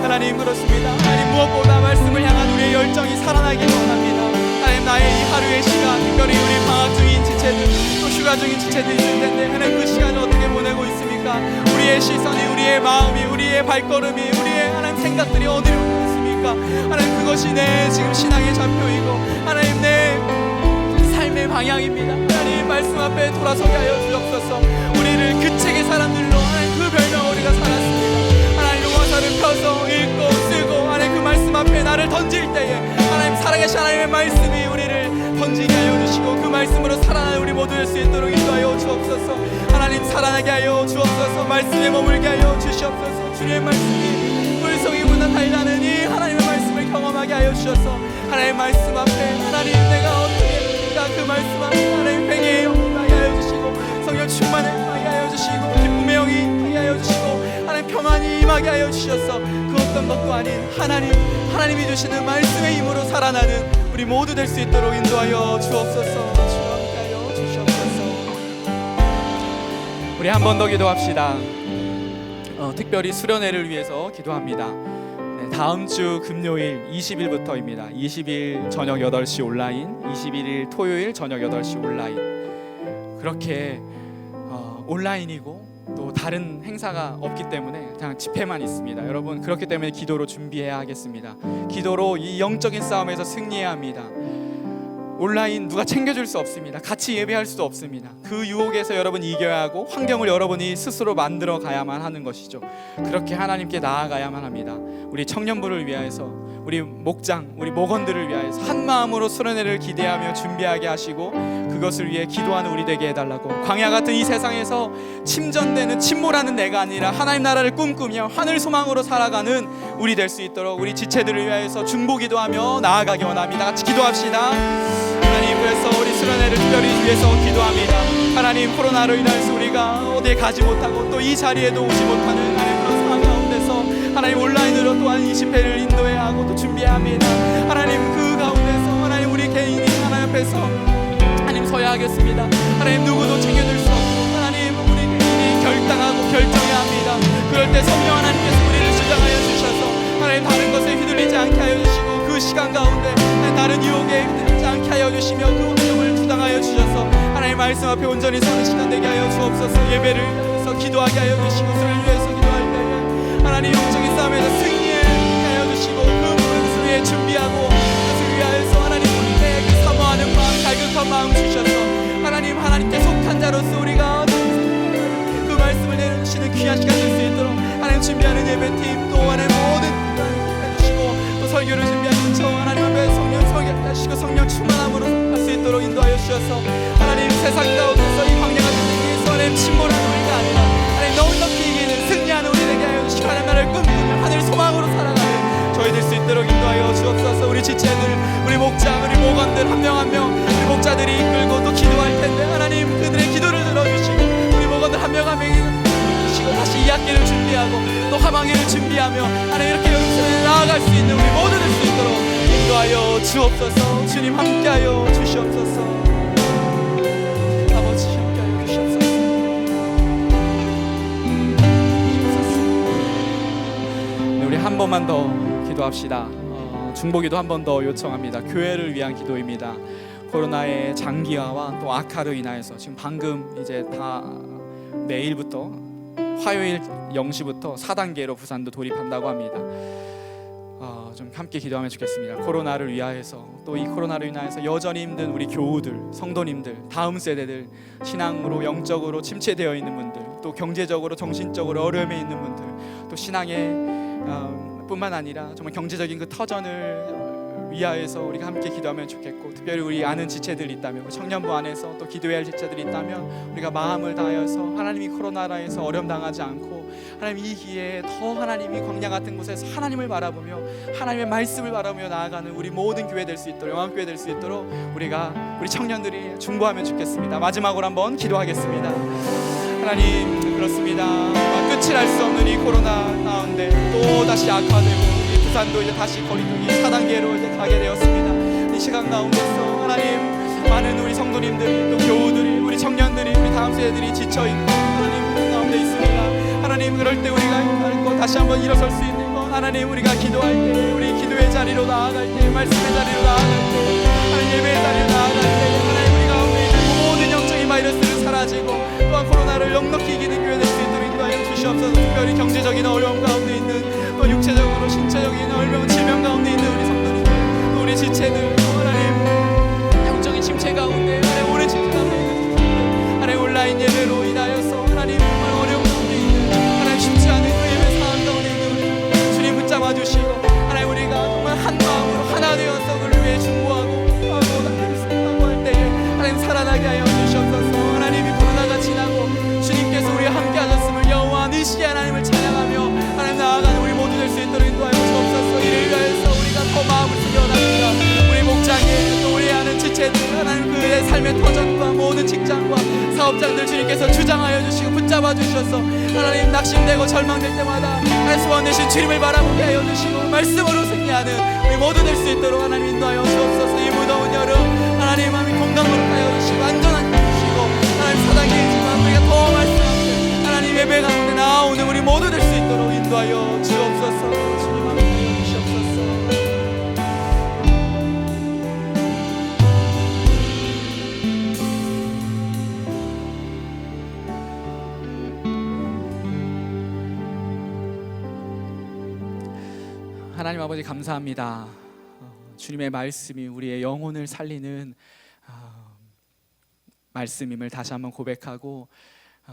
하나님, 그렇습니다. 하나님, 무엇보다 말씀을 향한 우리의 열정이 살아나길 원합니다. 하나님, 나의 이 하루의 시간, 특별히 우리 방학 중인 지체들, 또 휴가 중인 지체들 있을 텐데 하나님 그 시간을 어떻게 보내고 있습니까? 우리의 시선이, 우리의 마음이, 우리의 발걸음이, 우리의 하나님 생각들이 어디로 가고 있습니까? 하나님, 그것이 내 지금 신앙의 좌표이고 하나님 내 삶의 방향입니다. 하나님, 말씀 앞에 돌아서게 하여 주옵소서. 우리를 그 책의 사람들로 하나님 그 별명 우리가 살았습니다. 로마서를 펴서 읽고 쓰고 하나님 그 말씀 앞에 나를 던질 때에 하나님 살아계신 하나님의 말씀이 우리를 던지게 하여 주시고 그 말씀으로 살아나는 우리 모두 될 수 있도록 인도하여 주옵소서. 하나님 살아나게 하여 주옵소서. 말씀에 머물게 하여 주시옵소서. 주님의 말씀이 물송이보다 달다는 이 하나님의 말씀을 경험하게 하여 주셔서 하나님의 말씀 앞에 하나님 내가 어떻게 그 말씀 앞에 하나님 회개의 영이 하게 하여 주시고 성령 충만을 하게 하여 주시고 기쁨의 영이 하게 하여 주시고 하나님 평안이 임하게 하여 주셔서 그 어떤 것도 아닌 하나님이 주시는 말씀의 힘으로 살아나는 우리 모두 될 수 있도록 인도하여 주옵소서. 주옵게 하여 주시옵소서. 우리 한 번 더 기도합시다. 특별히 수련회를 위해서 기도합니다. 다음 주 금요일 20일부터입니다. 20일 저녁 8시 온라인, 21일 토요일 저녁 8시 온라인. 그렇게 온라인이고 또 다른 행사가 없기 때문에 그냥 집회만 있습니다. 여러분, 그렇기 때문에 기도로 준비해야 하겠습니다. 기도로 이 영적인 싸움에서 승리해야 합니다. 온라인 누가 챙겨줄 수 없습니다. 같이 예배할 수도 없습니다. 그 유혹에서 여러분 이겨야 하고 환경을 여러분이 스스로 만들어 가야만 하는 것이죠. 그렇게 하나님께 나아가야만 합니다. 우리 청년부를 위하여서, 우리 목장, 우리 목원들을 위하여서 한 마음으로 수련회를 기대하며 준비하게 하시고 그것을 위해 기도하는 우리 되게 해달라고, 광야 같은 이 세상에서 침전되는 침몰하는 내가 아니라 하나님 나라를 꿈꾸며 하늘 소망으로 살아가는 우리 될 수 있도록 우리 지체들을 위하여서 중보 기도하며 나아가기 원합니다. 같이 기도합시다. 하나님, 그래서 우리 수련회를 특별히 위해서 기도합니다. 하나님, 코로나로 인해서 우리가 어디에 가지 못하고 또 이 자리에도 오지 못하는 하나님 그런 상황 가운데서 하나님 온라인으로 또한 이 집회를 인도해야 하고 또 준비해야 합니다. 하나님, 그 가운데서 하나님 우리 개인이 하나님 앞에서 하나님 서야 하겠습니다. 하나님, 누구도 챙겨줄 수 없고 하나님 우리 개인이 결단하고 결정해야 합니다. 그럴 때 성령 하나님께서 우리를 주장하여 주셔서 하나님 다른 것에 휘둘리지 않게 하여 주시고 그 시간 가운데 다른 유혹에 휘둘리지 않게 하여 주시며 그 운명을 주장하여 주셔서 하나님 말씀 앞에 온전히 서는 시간 되게 하여 주옵소서. 예배를 위해서 기도하게 하여 주시고 그를 위해서 기도할 때에 하나님 영적인 싸움에서 승리하게 하여 주시고 그 무엇을 위해 준비하고 그것을 위하여서 하나님 우리에게 그 사모하는 마음, 갈급한 마음 주셔서 하나님 하나님께 속한 자로서 우리가 그 말씀을 내려주시는 귀한 시간 될 수 있도록 하나님 준비하는 예배팀 또 하나님 모든 해주시고 또 설교를 준비하는 저 하나님 앞에 성령 설교하시고 성령 충만함으로 할 수 있도록 인도하여 주셔서 하나님 세상 가운데서 이 광야 같은 세계에서 하나님 침몰하는 우리가 아니라 하나님 넉넉히 이기는 승리하는 우리 되게 하여 주시고 하나님 나라를 꿈꾸며 하늘 소망으로 살아가는 저희 될 수 있도록 인도하여 주옵소서. 우리 지체들, 우리 목장, 우리 목원들 한 명 한 명 우리 목자들이 이끌고 또 기도할 텐데 하나님 그들의 기도를 들어주시고 우리 목원들 한 명 한 명이 주시고 다시 2학기를 준비하고 또 하반기를 준비하며 하나님 이렇게 여름수련에 나아갈 수 있는 우리 모두 될 수 있도록 인도하여 주옵소서. 주님 함께하여 주시옵소서. 아버지 함께하여 주시옵소서. 조금만 더 기도합시다. 중보기도 한 번 더 요청합니다. 교회를 위한 기도입니다. 코로나의 장기화와 또 악화로 인하여서 지금 방금 이제 다 내일부터 화요일 0시부터 4단계로 부산도 돌입한다고 합니다. 좀 함께 기도하면 좋겠습니다. 코로나를 위하여서, 또 이 코로나로 인하여서 여전히 힘든 우리 교우들, 성도님들, 다음 세대들, 신앙으로 영적으로 침체되어 있는 분들, 또 경제적으로 정신적으로 어려움에 있는 분들, 또 신앙에 뿐만 아니라 정말 경제적인 그 터전을 위하여서 우리가 함께 기도하면 좋겠고, 특별히 우리 아는 지체들이 있다면, 청년부 안에서 또 기도해야 할 지체들이 있다면 우리가 마음을 다하여서 하나님이 코로나라에서 어려움 당하지 않고 하나님 이 기회에 더 하나님이 광야 같은 곳에서 하나님을 바라보며 하나님의 말씀을 바라보며 나아가는 우리 모든 교회 될 수 있도록, 영암교회 될 수 있도록 우리 청년들이 중보하면 좋겠습니다. 마지막으로 한번 기도하겠습니다. 하나님, 그렇습니다. 끝을 알 수 없는 이 코로나 가운데 또 다시 악화되고 부산도 이제 다시 거리두기 4단계로 이제 가게 되었습니다. 이 시간 가운데서 하나님, 많은 우리 성도님들이, 또 교우들이, 우리 청년들이, 우리 다음 세대들이 지쳐있고 하나님 가운데 있습니다. 하나님, 그럴 때 우리가 다시 한번 일어설 수 있는 것, 하나님, 우리가 기도할 때, 우리 기도의 자리로 나아갈 때, 말씀의 자리로 나아갈 때, 하나님 예배의 자리로 나아갈 때, 하나님 우리 가운데 있는 모든 영적인 바이러스는 사라지고 또한 코로나를 넉넉히 이기는 교회 될 수 있도록 인도하여 주시옵소서. 특별히 경제적인 어려움 가운데 있는, 또 육체적으로 신체적인 어려운 질병 가운데 있는 우리 성도님들, 또 우리 지체들, 하나님 영적인 침체 가운데, 하나님 오랜 침체 가운데 있는, 하나님 온라인 예배로 인하여서 하나님 정말 어려운 가운데 있는, 하나님 쉽지 않은 그 예배 상황 가운데 있는 우리 주님 붙잡아 주시고, 하나님 우리가 정말 한 마음으로 하나 되어서 그를 위해 중보하고 할 때에 하나님 살아나게 하여 주시옵소서. 하나님이 코로나가 지나고 주님께서 우리와 함께 하셨음을 여호와 니시 하나님을 찬양하며 하나님 나아가는 우리 모두 될 수 있도록 인도하여 주옵소서. 이를 위하여서 우리가 더 마음을 숙여납니다. 우리 목장에, 또 우리 아는 지체들, 하나님 그의 삶의 터전과 모든 직장과 사업장들 주님께서 주장하여 주시고 붙잡아 주셔서 하나님 낙심되고 절망될 때마다 하나님 소원 되신 주님을 바라보게 하여 주시고 말씀으로 승리하는 우리 모두 될 수 있도록 하나님 인도하여 주옵소서. 이 무더운 여름 하나님 마음이 건강으로 하여 주시고 안전하게 주시고, 하나님 사단계이지만 우리가 더 말씀 앞에 하나님 예배 가운데 나오는 우리 모두 될 수 있도록 인도하여 주옵소서. 주님 함께 주시옵소서. 하나님 아버지, 감사합니다. 주님의 말씀이 우리의 영혼을 살리는 말씀임을 다시 한번 고백하고,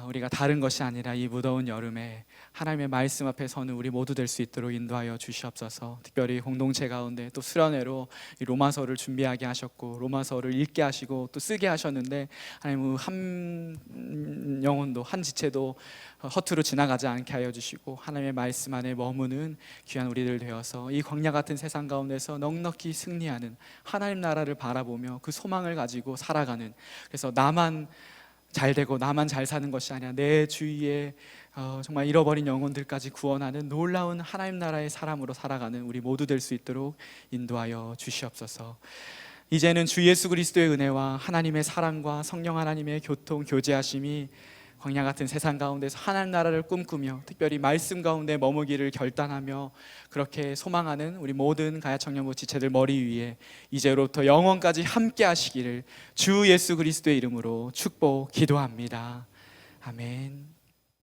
우리가 다른 것이 아니라 이 무더운 여름에 하나님의 말씀 앞에 서는 우리 모두 될 수 있도록 인도하여 주시옵소서. 특별히 공동체 가운데 또 수련회로 이 로마서를 준비하게 하셨고 로마서를 읽게 하시고 또 쓰게 하셨는데, 하나님 한 영혼도 한 지체도 허투루 지나가지 않게 하여 주시고 하나님의 말씀 안에 머무는 귀한 우리들 되어서 이 광야 같은 세상 가운데서 넉넉히 승리하는 하나님 나라를 바라보며 그 소망을 가지고 살아가는, 그래서 나만 잘 되고 나만 잘 사는 것이 아니라 내 주위에 정말 잃어버린 영혼들까지 구원하는 놀라운 하나님 나라의 사람으로 살아가는 우리 모두 될 수 있도록 인도하여 주시옵소서. 이제는 주 예수 그리스도의 은혜와 하나님의 사랑과 성령 하나님의 교통 교제하심이 광야 같은 세상 가운데서 하나님 나라를 꿈꾸며 특별히 말씀 가운데 머무기를 결단하며 그렇게 소망하는 우리 모든 가야 청년부 지체들 머리 위에 이제로부터 영원까지 함께 하시기를 주 예수 그리스도의 이름으로 축복 기도합니다. 아멘.